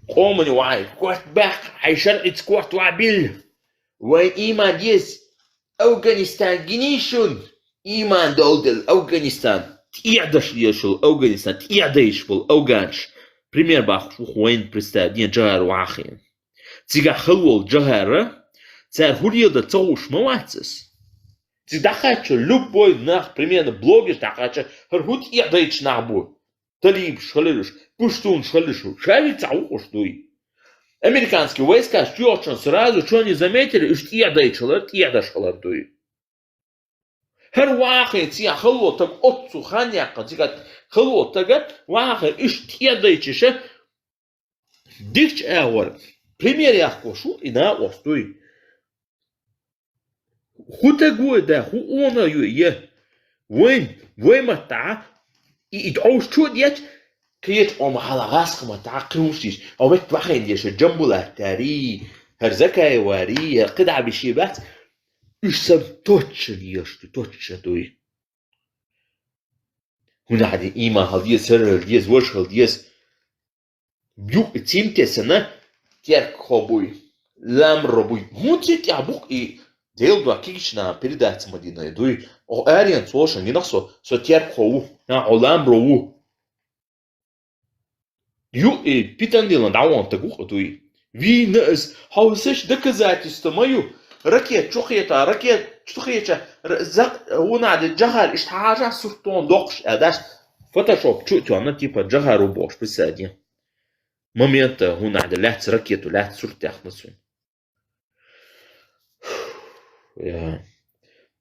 [SPEAKER 10] Омани вай, кот бак, айшар ицкот вабил. Вай иман есть Афганистан генишун. Иман долдел Афганистан. Тиадаш ешил Афганистан, тиадаш был Афганш. Пример бах хуин представь, не Джагар вахин. Цига хавол Джагара, царь хурьеда цауш мавацис. Цига хочу любой нах примерно блогер, так хочу хурьет тиадаш нахбу. Талиб шалиш, пуштун шалишу, шави цауш дуй. Американские войска чёрчен сразу, что они заметили, уж тиадаш дуй. هر واقع تيا خلوتك أتصو خانياقا تيغا خلوتك واقع إش تيا دايتشيشة ديكش أور بريمير ياخو شو إنا وستوي хутагу да хуона юе вой мата и идош чудять كيت أم على غاسق تعقروشيش أو بيت واحد يش جنبله تاري هرزكاي واري قدع بشيبات إيش سب توتش دوي هنا عادي إيما هالديس هالديس وش هالديس بيوك تيم تسنة تيرك خبوي لام ربوي هون تيت يعبوك إيه ديل دوا كيشنا بريدات مدينة دوي أو أريان سوشن ينقصو سو تيرك خو نا علام رو Ю питан дилан даван тагух туи. Ви нес хаусеш доказательства мою. Ракет чухета, ракет чухета. Зак унад джахар иштхажа суртон докш адаш. Фотошоп чуть она типа джахару бош присади. Момент унад лят ракету лят суртях насун. Я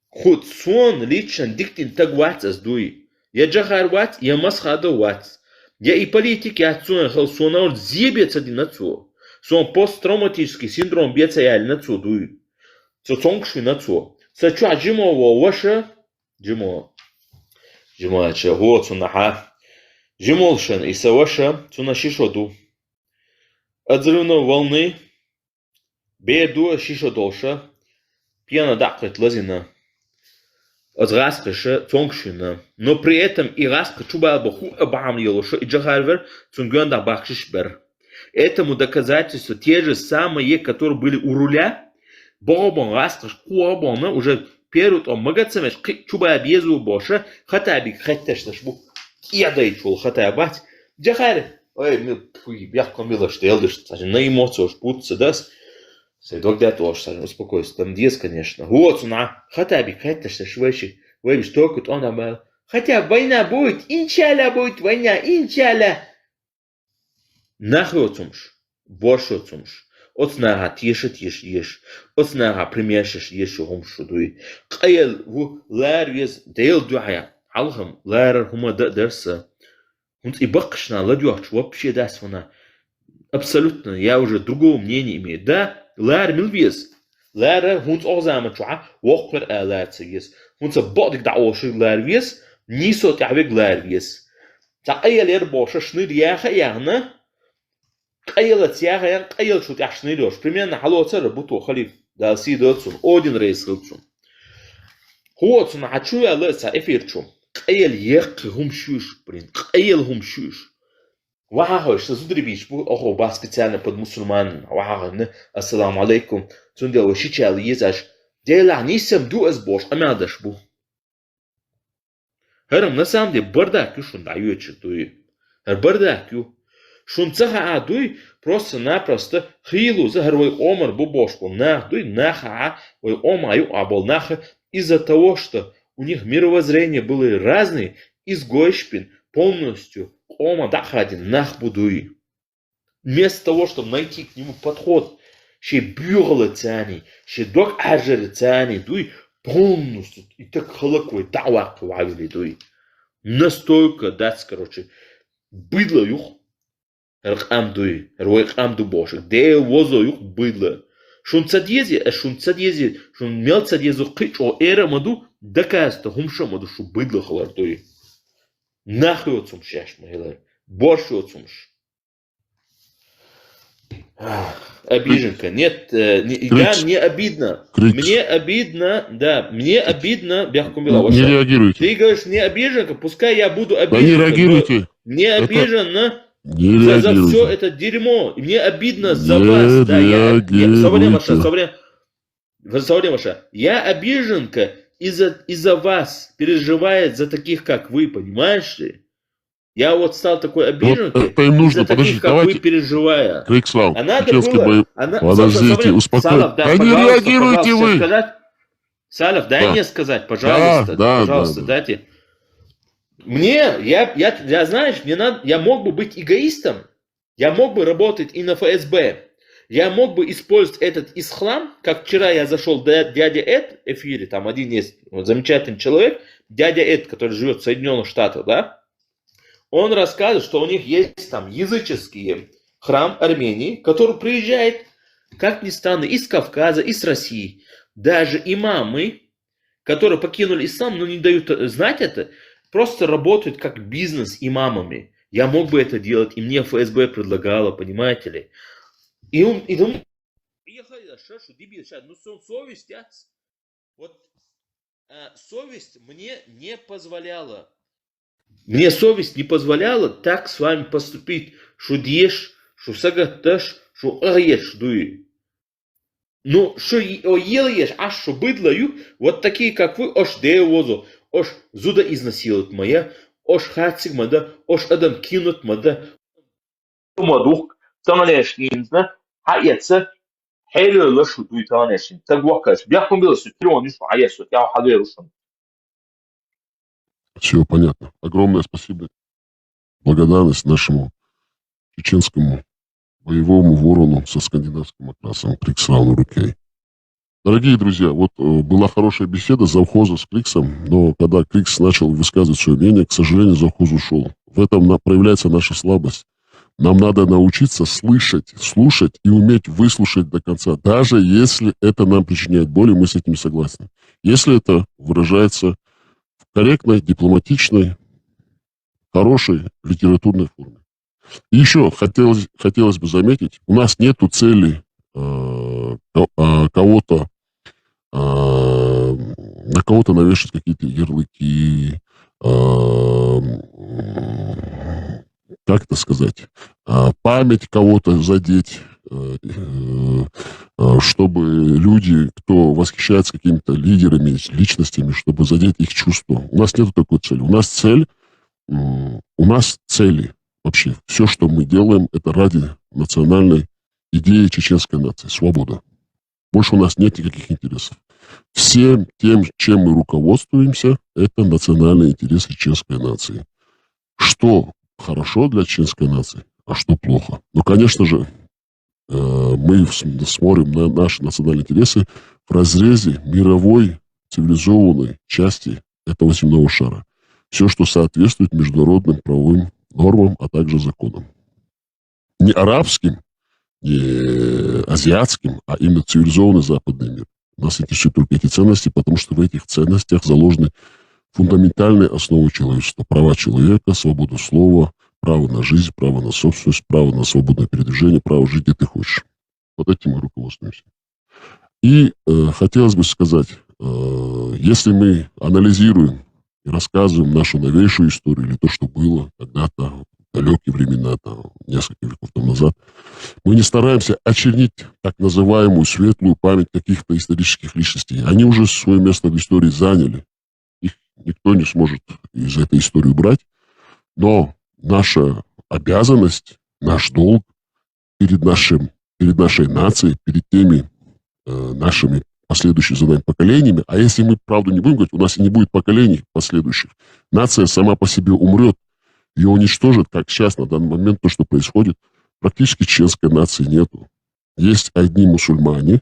[SPEAKER 10] худ сон лично диктин тагват аздуи. Я джахар ват, я масхада ват. Я и политики отцу хелсонаур зебец один отцу. Сон посттравматический синдром беца я аль нацу дуй. Со цонгши нацу. Сачу аджимо ваша джимо. Джимо че год сунаха. Джимолшен и саваша цунашишоду. Отзывно волны. Беду шишодоша. Пьяно дакрет лазина. Отраскаша цонгшина, но при этом и раска чуба баху абам елоша и джахарвер цунгюнда бахшишбер. Этому доказательство те же самые, которые были у руля, бобон раскаш куабона уже перут он магацамеш чуба безу боша хатаби хатташ бу киядай чул хатабат джахар ой мы пуй бяхко мило что елдыш на эмоциях путца дас. Сейдок да тоже, успокойся, там диез, конечно. Вот, хатаби, хатташ, швейши, вейбиш, токут, он амал. Хотя война будет, инчаля будет война, инчаля. Нахуй отсумш, больше отсумш. Отснага тишет еш. Отснага примешешь еш хумшудуй. Кайл ву ларвез дейл дуая. Алхам ларар хума дерса. Und и бакшна ладюахч вообще даст вона. Абсолютно, я уже другого мнения имею. Да, لار ملبيس لار هونت أغزام تشوع وقر آلات سيس هونت بعضك دعوش لار بيس نيسو تعبك لار بيس تقيل يربوش شنير ياخا يعني قيل تياخا يعني قيل شو تعشنيروش примерно حلوة ربطو خليف دالسي دالسون أودين رئيس خلطون هو تسون عشوية لسا إفيرشو قيل يق هم شوش برين قيل هم شوش Вахаш, создребиш, охо, ба специально под мусульман, вахах, ассаламу алейкум, цундел, шичал, езаш, дела, нисам дуэс бош, амядаш бу. Харам, на самом деле, бардак, шун даю читуи. Бардак, шун цаха адуй, просто-напросто, хилу, захарвай омар бу бошку, нахдуй, наха, ой омаю абол наха, из-за того, что у них мировоззрение было разные, изгойшпин полностью Ома дахадин нах будуи. Вместо того, чтобы найти к нему подход, ще бюрла цани, ще док ажер цани, дуй полностью и так халакой дауак вавили дуй. Настолько дать, короче, быдло юх, ракам дуй, ракам дубошек, де возо юх быдло. Шун цадези, шун мел цадезу кыч о эра маду, дакаста хумша маду шу быдло халар дуй. Нахуй отсумш, яшмахилар. Больше отсумш. Обиженка. Нет, не обидно. Мне обидно, да, мне обидно, бяхкумила.
[SPEAKER 2] Не реагируйте.
[SPEAKER 10] Ты говоришь, не обиженка, пускай я буду обижен.
[SPEAKER 2] Да не реагируйте.
[SPEAKER 10] Не обижен за все это дерьмо. И мне обидно за вас. Да, я обиженка. Из-за вас переживает за таких, как вы, понимаешь ли? Я вот стал такой обиженкой,
[SPEAKER 2] вот, им нужно,
[SPEAKER 10] из-за таких, как вы, переживая.
[SPEAKER 2] Крикслав,
[SPEAKER 10] а надо было...
[SPEAKER 2] Подождите, успокойтесь. Да не реагируйте вы!
[SPEAKER 10] Салов, дай мне сказать, пожалуйста, пожалуйста, дайте. Мне, я знаешь, я мог бы быть эгоистом, я мог бы работать и на ФСБ, я мог бы использовать этот ислам, как вчера я зашел дядя Эд в эфире, там один есть замечательный человек, дядя Эд, который живет в Соединенных Штатах, да, он рассказывает, что у них есть там языческий храм Армении, который приезжает, как ни странно, из Кавказа, из России. даже имамы, которые покинули ислам, но не дают знать это, просто работают как бизнес имамами. Я мог бы это делать, и мне ФСБ предлагало, понимаете ли. И он приехали, что дебил, ну совесть, вот совесть мне не позволяла. Мне совесть не позволяла так с вами поступить, что дешь, что сагаташ, что аешь дуй. Ну, что ел ешь, а что быдлаю, вот такие, как вы, ош деевозу, ош зуда изнасилуют моя, ош хацик мада, ош адам кинут мада. Мадух, таналешкин, хаятся, хейлю лошу дуй таналешкин. Так вакаш, бяхом было сутрион, ничего, а я сут, я хадерушам.
[SPEAKER 2] Все понятно. Огромное спасибо. Благодарность нашему чеченскому боевому ворону со скандинавским окрасом Криксрауну Рукей. Дорогие друзья, вот была хорошая беседа завхоза с Криксом, но когда Крикс начал высказывать свое мнение, к сожалению, завхоз ушел. В этом проявляется наша слабость. Нам надо научиться слышать, слушать и уметь выслушать до конца, даже если это нам причиняет боль, и мы с этим согласны. Если это выражается в корректной, дипломатичной, хорошей литературной форме. И еще хотелось бы заметить, у нас нету цели кого-то на кого-то навешать какие-то ярлыки, как это сказать, память кого-то задеть, чтобы люди, кто восхищается какими-то лидерами, личностями, чтобы задеть их чувства. У нас нет такой цели. У нас цели. Вообще, все, что мы делаем, это ради национальной идеи чеченской нации. Свобода. Больше у нас нет никаких интересов. Всем тем, чем мы руководствуемся, это национальные интересы чеченской нации. Что хорошо для чеченской нации, а что плохо? Ну, конечно же, мы смотрим на наши национальные интересы в разрезе мировой цивилизованной части этого земного шара. Все, что соответствует международным правовым нормам, а также законам. Не арабским, не азиатским, а именно цивилизованный западный мир. Нас интересуют только эти ценности, потому что в этих ценностях заложены фундаментальные основы человечества. Права человека, свобода слова, право на жизнь, право на собственность, право на свободное передвижение, право жить, где ты хочешь. Вот этим мы руководствуемся. И хотелось бы сказать, если мы анализируем и рассказываем нашу новейшую историю, или то, что было когда-то, в далекие времена, несколько веков тому назад, мы не стараемся очернить так называемую светлую память каких-то исторических личностей. Они уже свое место в истории заняли. Их никто не сможет из этой истории убрать. Но наша обязанность, наш долг перед нашей нацией, перед теми нашими последующими за нами поколениями, а если мы правду не будем говорить, у нас и не будет поколений последующих. Нация сама по себе умрет, ее уничтожит, как сейчас на данный момент то, что происходит. Практически чеченской нации нету. Есть одни мусульмане,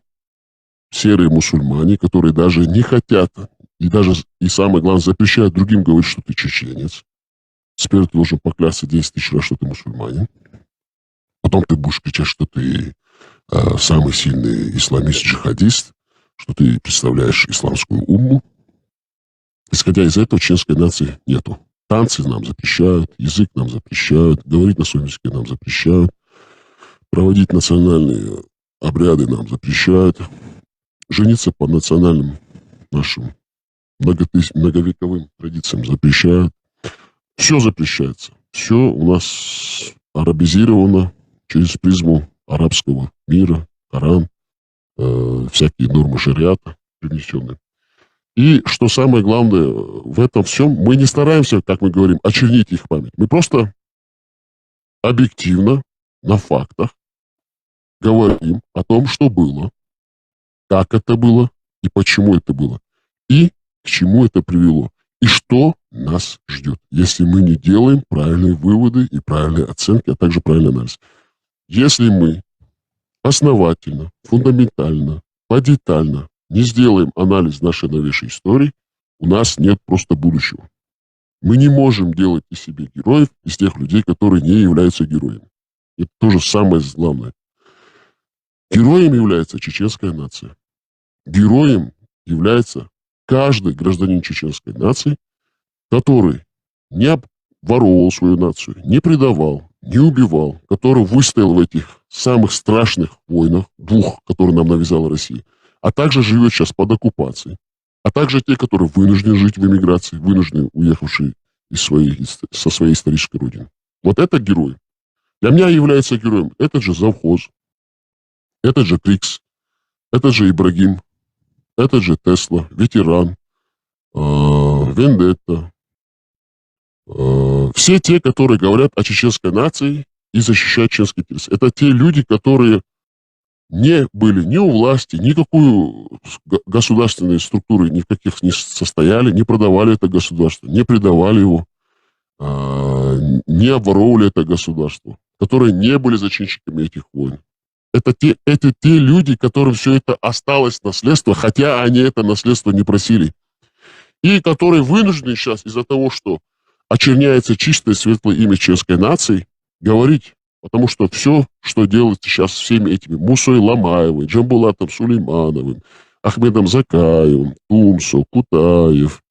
[SPEAKER 2] серые мусульмане, которые даже не хотят, и самое главное, запрещают другим говорить, что ты чеченец. Теперь ты должен поклясться 10 тысяч раз, что ты мусульманин. Потом ты будешь кричать, что ты самый сильный исламист-джихадист, что ты представляешь исламскую умму. Исходя из этого, чеченской нации нету. Танцы нам запрещают, язык нам запрещают, говорить на своем языке нам запрещают, проводить национальные обряды нам запрещают, жениться по национальным нашим многовековым традициям запрещают. Все запрещается. Все у нас арабизировано через призму арабского мира, Коран, всякие нормы шариата привнесенные. И что самое главное в этом всем, мы не стараемся, как мы говорим, очернить их память. Мы просто объективно, на фактах говорим о том, что было, как это было и почему это было, и к чему это привело, и что нас ждет, если мы не делаем правильные выводы и правильные оценки, а также правильный анализ. Если мы основательно, фундаментально, подетально не сделаем анализ нашей новейшей истории, у нас нет просто будущего. Мы не можем делать из себя героев, из тех людей, которые не являются героями. Это тоже самое главное. Героем является чеченская нация. героем является каждый гражданин чеченской нации, который не обворовывал свою нацию, не предавал, не убивал, который выстоял в этих самых страшных войнах, двух, которые нам навязала Россия, а также живет сейчас под оккупацией, а также те, которые вынуждены жить в эмиграции, вынуждены уехавшие со своей исторической родины. Вот это герой. Для меня является героем этот же завхоз, этот же Крикс, этот же Ибрагим, этот же Тесла, ветеран, Вендетта. Все те, которые говорят о чеченской нации и защищают чеченский интерес. Это те люди, которые не были ни у власти, никакую государственной структуры никаких не состояли, не продавали это государство, не предавали его, не обворовывали это государство, которые не были зачинщиками этих войн. Это те люди, которым все это осталось наследство, хотя они это наследство не просили. И которые вынуждены сейчас из-за того, что очерняется чистое светлое имя чеченской нации, говорить. Потому что все, что делается сейчас с всеми этими Мусой Ламаевым, Джамбулатом Сулеймановым, Ахмедом Закаевым, Тумсо, Кутаев,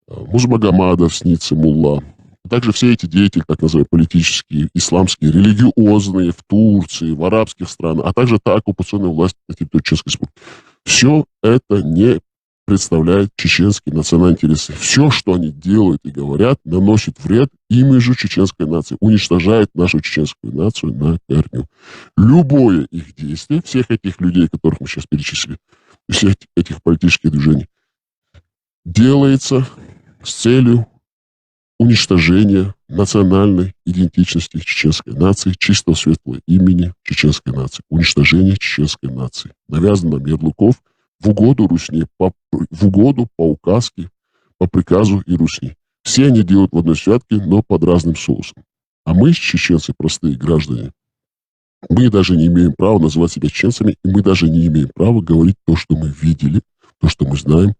[SPEAKER 2] Музмагомадов, Сницы, Мулла, а также все эти деятели, так называемые политические, исламские, религиозные в Турции, в арабских странах, а также та оккупационная власть на территории Чеченской Республики. Все это не представляет чеченские национальные интересы. Все, что они делают и говорят, наносит вред имиджу чеченской нации, уничтожает нашу чеченскую нацию на корню. Любое их действие, всех этих людей, которых мы сейчас перечислили, всех этих политических движений, делается с целью уничтожения национальной идентичности чеченской нации, чистого светлого имени чеченской нации, уничтожения чеченской нации. Навязано нам ярлыков в угоду Русни, в угоду по указке, по приказу и Русни. Все они делают в одной святке, но под разным соусом. А мы, чеченцы, простые граждане, мы даже не имеем права называть себя чеченцами, и мы даже не имеем права говорить то, что мы видели, то, что мы знаем,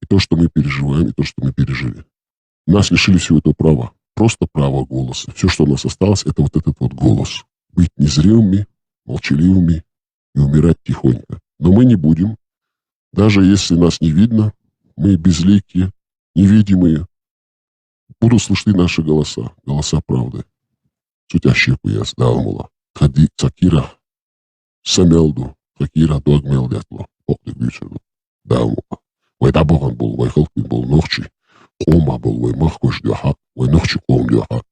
[SPEAKER 2] и то, что мы переживаем, и то, что мы пережили. Нас лишили всего этого права. Просто права голоса. Все, что у нас осталось, это вот этот вот голос. Быть незрелыми, молчаливыми и умирать тихонько. Но мы не будем. Даже если нас не видно, мы безликие, невидимые. Будут слышны наши голоса, голоса правды. Сутящие пояс, Далмула. Хади Цакира, Самелду, Цакира, Дуагмелдятло, Октик Бючерду, Далмула. Вайдабоган был, Вайхалкин был, Нохчи. Кома был, Ваймахкош Дюха, Вайнохчи Ком Дюха.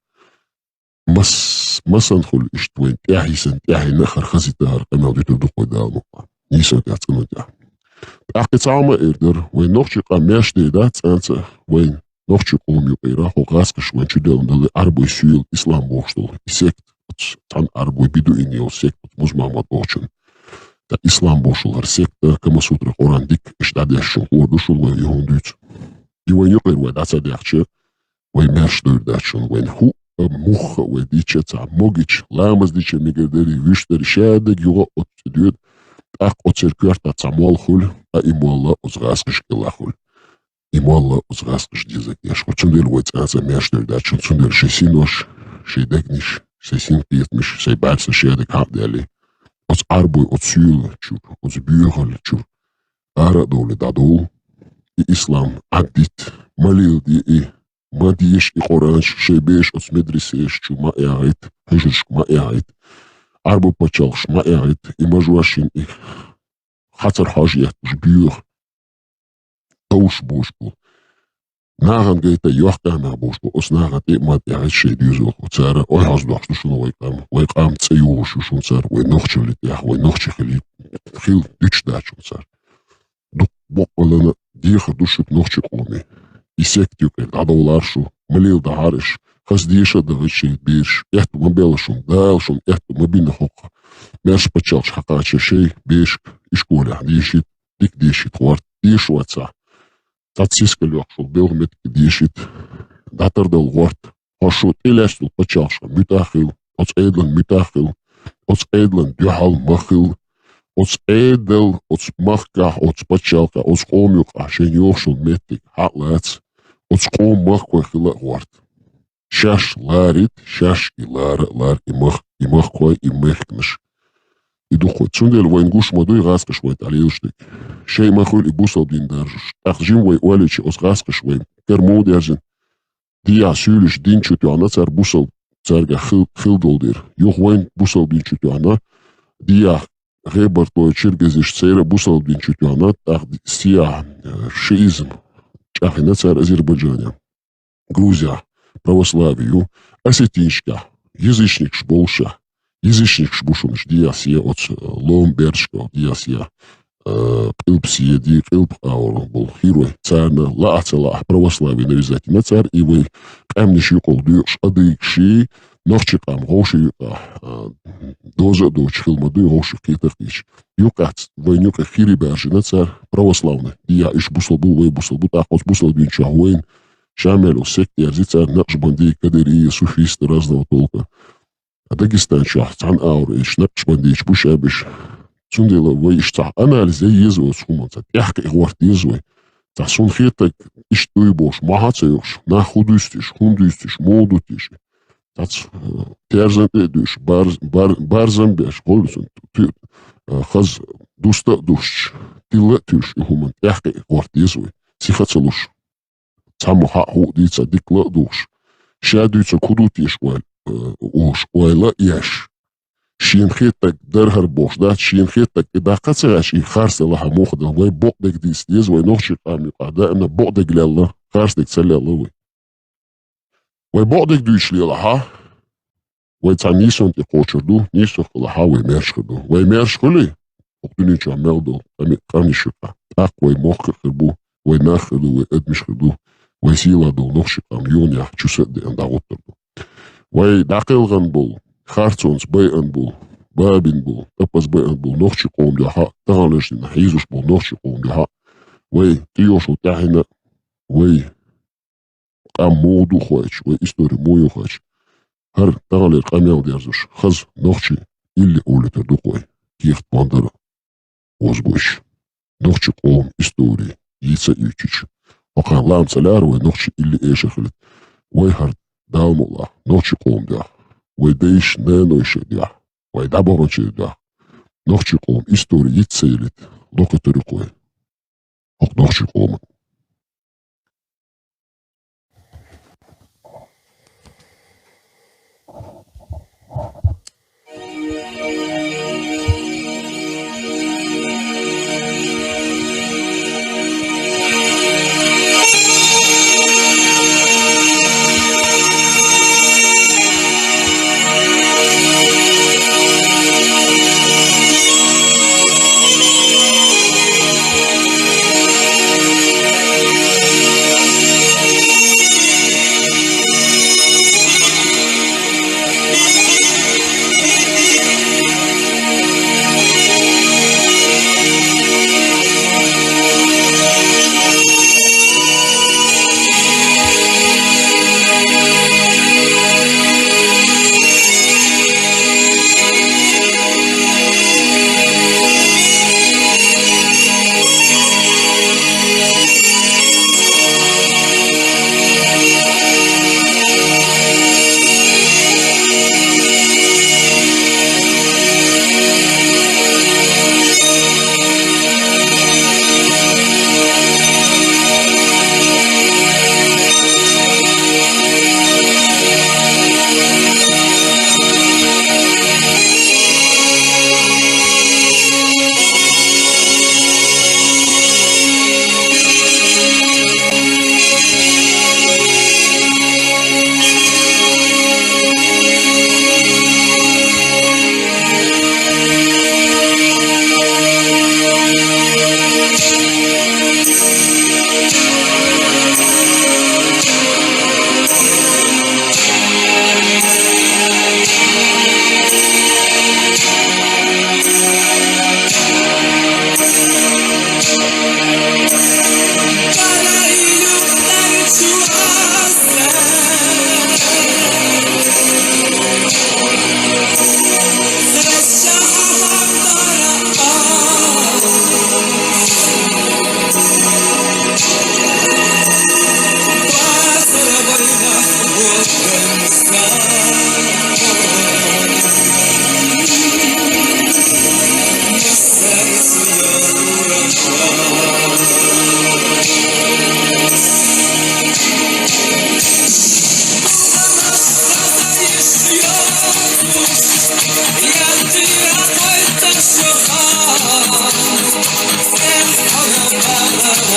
[SPEAKER 2] Масанхуль Иштвайн, Тяхисан, Тяхи Нахар, Хазитар, Камелдиту Духой Далмула. Нисан Тяцканутя. Ахтицама Эрдер, Вайнохчи Камешди, да, Цанца, Вайн. Нохчи Ком Юкайра, Хокаскаш, Ванчуделан, Дали Арбой Сюил, Ислам Богштол, и сект, Тан Арбой Биду и Нео, сект, Музмамад Богчен. Ислам Богштол, Арсекта, Камасутра, Орандик, Иштадяшин, Хордушул, Вайн Юхондюц. И Вайн Юкайр, Вайн Ацадяхче, Вайн Мершдурдачен, Вайн Ху, Муха, Вайн Дичеца, Могич, Ламаз Диче, Мегадери, Виштер, Шадек, Юга, Отцедюд, Ах, Оцеркюрта, Цамуалхуль, а Имуалла, Узгаскаш, Келахуль. Имуалла, Узгаскаш, Дизакеш, Очундел, Вайцанца, Мершдурдачен, Цундел, Шесинош, Шейдекниш, Шесин Пиетмиш, Шейбальса, Шедек, Хабдели, Оц Арбой, Оцюл, Чур, Оцбюрхаль, Чур, Арадоли, Дадул, и Ислам, Агдит, Малилди, и Мадиеш, и Хоранш, Шейбеш, Оцмедрисеш, Чума, и Аид, Хежишкма, и Аид, Арбо Пачал, Шма, и Аид, и Мажуашин, и Хацар Хажьят, Жбюр, Тауш Бошку. Наган гейта Йохкана Бошку, Оснаган, и Мад, и Аид, Шейдюзел, Оцара, Ой, Хаздуах, Штушун, Вайкам, Цеюш, Шунцар, Вайнохчевлит, Вайнохчехелит, Хил, Дичдач, Шунцар. Дук Боквалана, Диха, Душик, Нохчекоми. И сектюкай, Дадоларшу, Малил Дахариш, Хаздиша, Давичей, Беш, Эхту Мабелашун, Дайлшун, Эхту Мабина Хока, Мерш Пачалш, Хакача, Шей, Бешк, и Школя, Дишит, Дик Дишит, Хуарт, Дишуаца. Тациска Лёхшул, Белгметки Дишит, Датардал Хуарт, Хошут, Илястул Пачалша, Мютахил, Оц Эйдлан Мютахил, Оц Эйдлан Дюхал Махил, Оц Эйдл, Оц Махка, Оц Пачалка, Оц Хомюка, Шеньёхшул Метик, Хатлац, Оц Хом Махква Хила Хуарт. Шаш Ларит, Шаш и Лара, Лар и Махква и Мехкнаш. يدخل تسندل وين جوش مدوي غاسقش وين عليه يشتك شيء ما خول يبوصل بين درجش أخجين وين وليش أس غاسقش وين كرمو درجن دي عسولش دين شتو أنا تر بوصل ترجع خل دولدير يوخ وين بوصل بين شتو أنا دي غيبر تو تشرجزش سير بوصل بين شتو أنا أخ سيا شيزم أخينا تر أذربيجان Грузия, православию, осетинська, язичник шболша, язичник шбушунш, диясия от Ломбершка, диясия, Кылпсия, ди Кылп Аур, был хирой, царна, лаацела, православие навязать на царь, и вы камниш юкол дюш, адыкши, нохчикам, гоши юка, доза доч, хилмады, гоши кейтахтич. Юкац, войнюка хири бержи на царь, православный, дия иш буслабу, вей буслабу, так вот буслабин чагуэн, Шамелю, секте, азица, Накшбанди, Кадыри, суфисты разного толка. А Дагестан, Шахтан, Аурич, Накшбанди, Пушабиш, Цундила, Ваишта, анализ, я езвой, суманца, тяхка и гвард езвой. Та сунхетак, иштуй бош, махацаюш, нахудустиш, хундустиш, молдутиш. Тац, терзан эдуш, барзамбеш, голюсун, хаз, дуста душ, тилла тюш, и хуман, тяхка и гвард езвой. Сихацалуш. Саму хаху дица дикла душ. Шадуица кудутиш уш уайла яш. Шинхетак дерхар бош, да, шинхетак да кацаш и харсела хамухда, вай бокдек дис дис, вай нохчик амюка, да, на бокдек лелла, харсдек целелла вай. Вай бокдек душ лелла, ха? Вай ца нисон те кочерду, нисох ха вай мершхаду. Вай мершхали, октунича мелдо, камишука. Так вай мохка хербу, вай нахаду, вай эдмишхаду. Вай сила дол нохшикам юня чусет де андаготтерду. Вай дакылган бол, харцонс бэйан бол, бабин бол, тапас бэйан бол нохшиком яха, тагалешни на хизуш бол нохшиком яха. Вай тиошу тяхина, вай кам моду хоч, вай историю мою хоч. Хар тагалер камял дерзуш, хаз нохчи или улитер духой, кихт пандара, озбош. Нохчиком истории, яйца ючич. وكان لام سلار ونخشي اللي ايش خلت ويهر دام الله نخشي قوم ده ويديش نانو يشي ده ويدابرون شي ده نخشي قوم استوري يتسيلت لوكو تريقوي وك نخشي قوم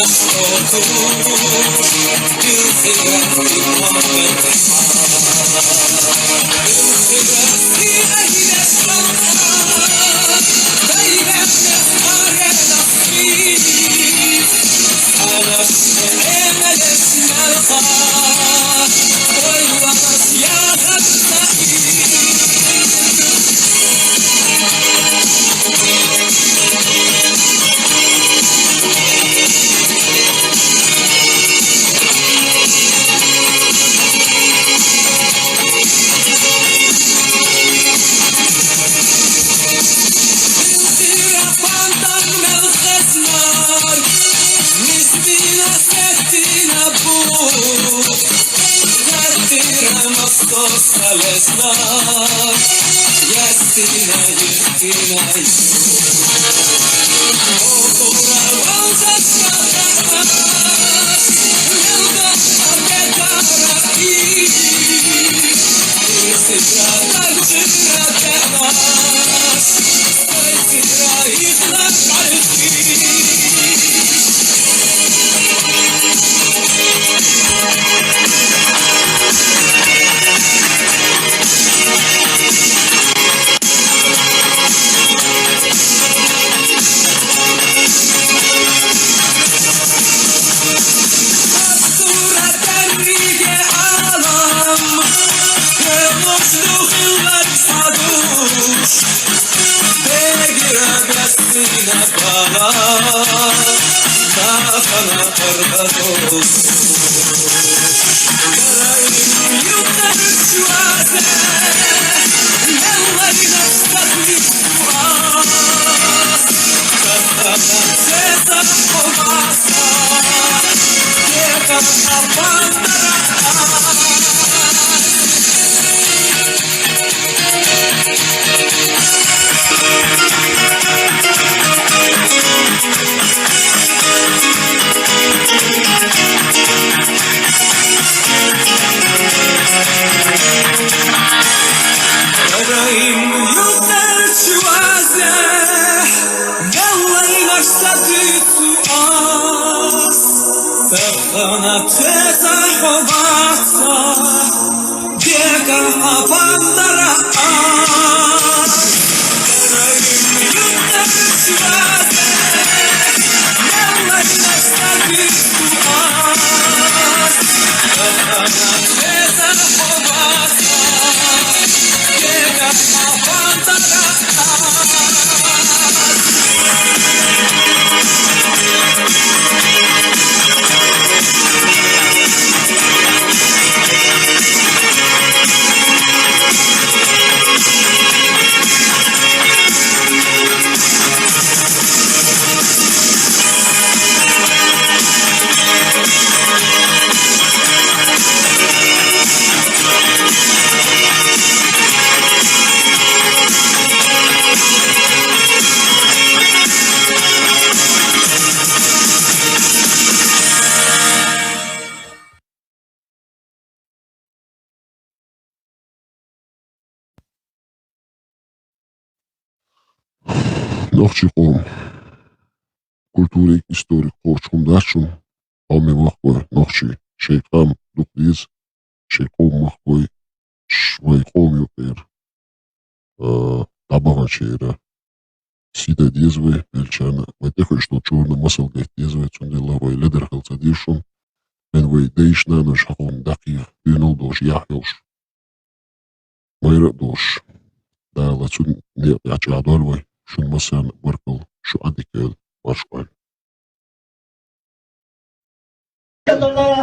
[SPEAKER 7] что тут Белград и Москва.
[SPEAKER 2] Нохчи қом, культурик, историк, қорчқым дашым, алме мақбой, нохчи, шейқам, дуқдиз, шейқом мақбой, швайқом юпер, табаған шейра, сида дезвай, белчана, вайтехой, что черный масал гайт дезвай, цундилавай, ледер хелцадишум, менвай дейшнана шахом дақиев, бюнал дош, яхелш, майра дош, да, лацун не ячадорвай, شون مثلا ورقل شو عندك مشغول
[SPEAKER 7] الله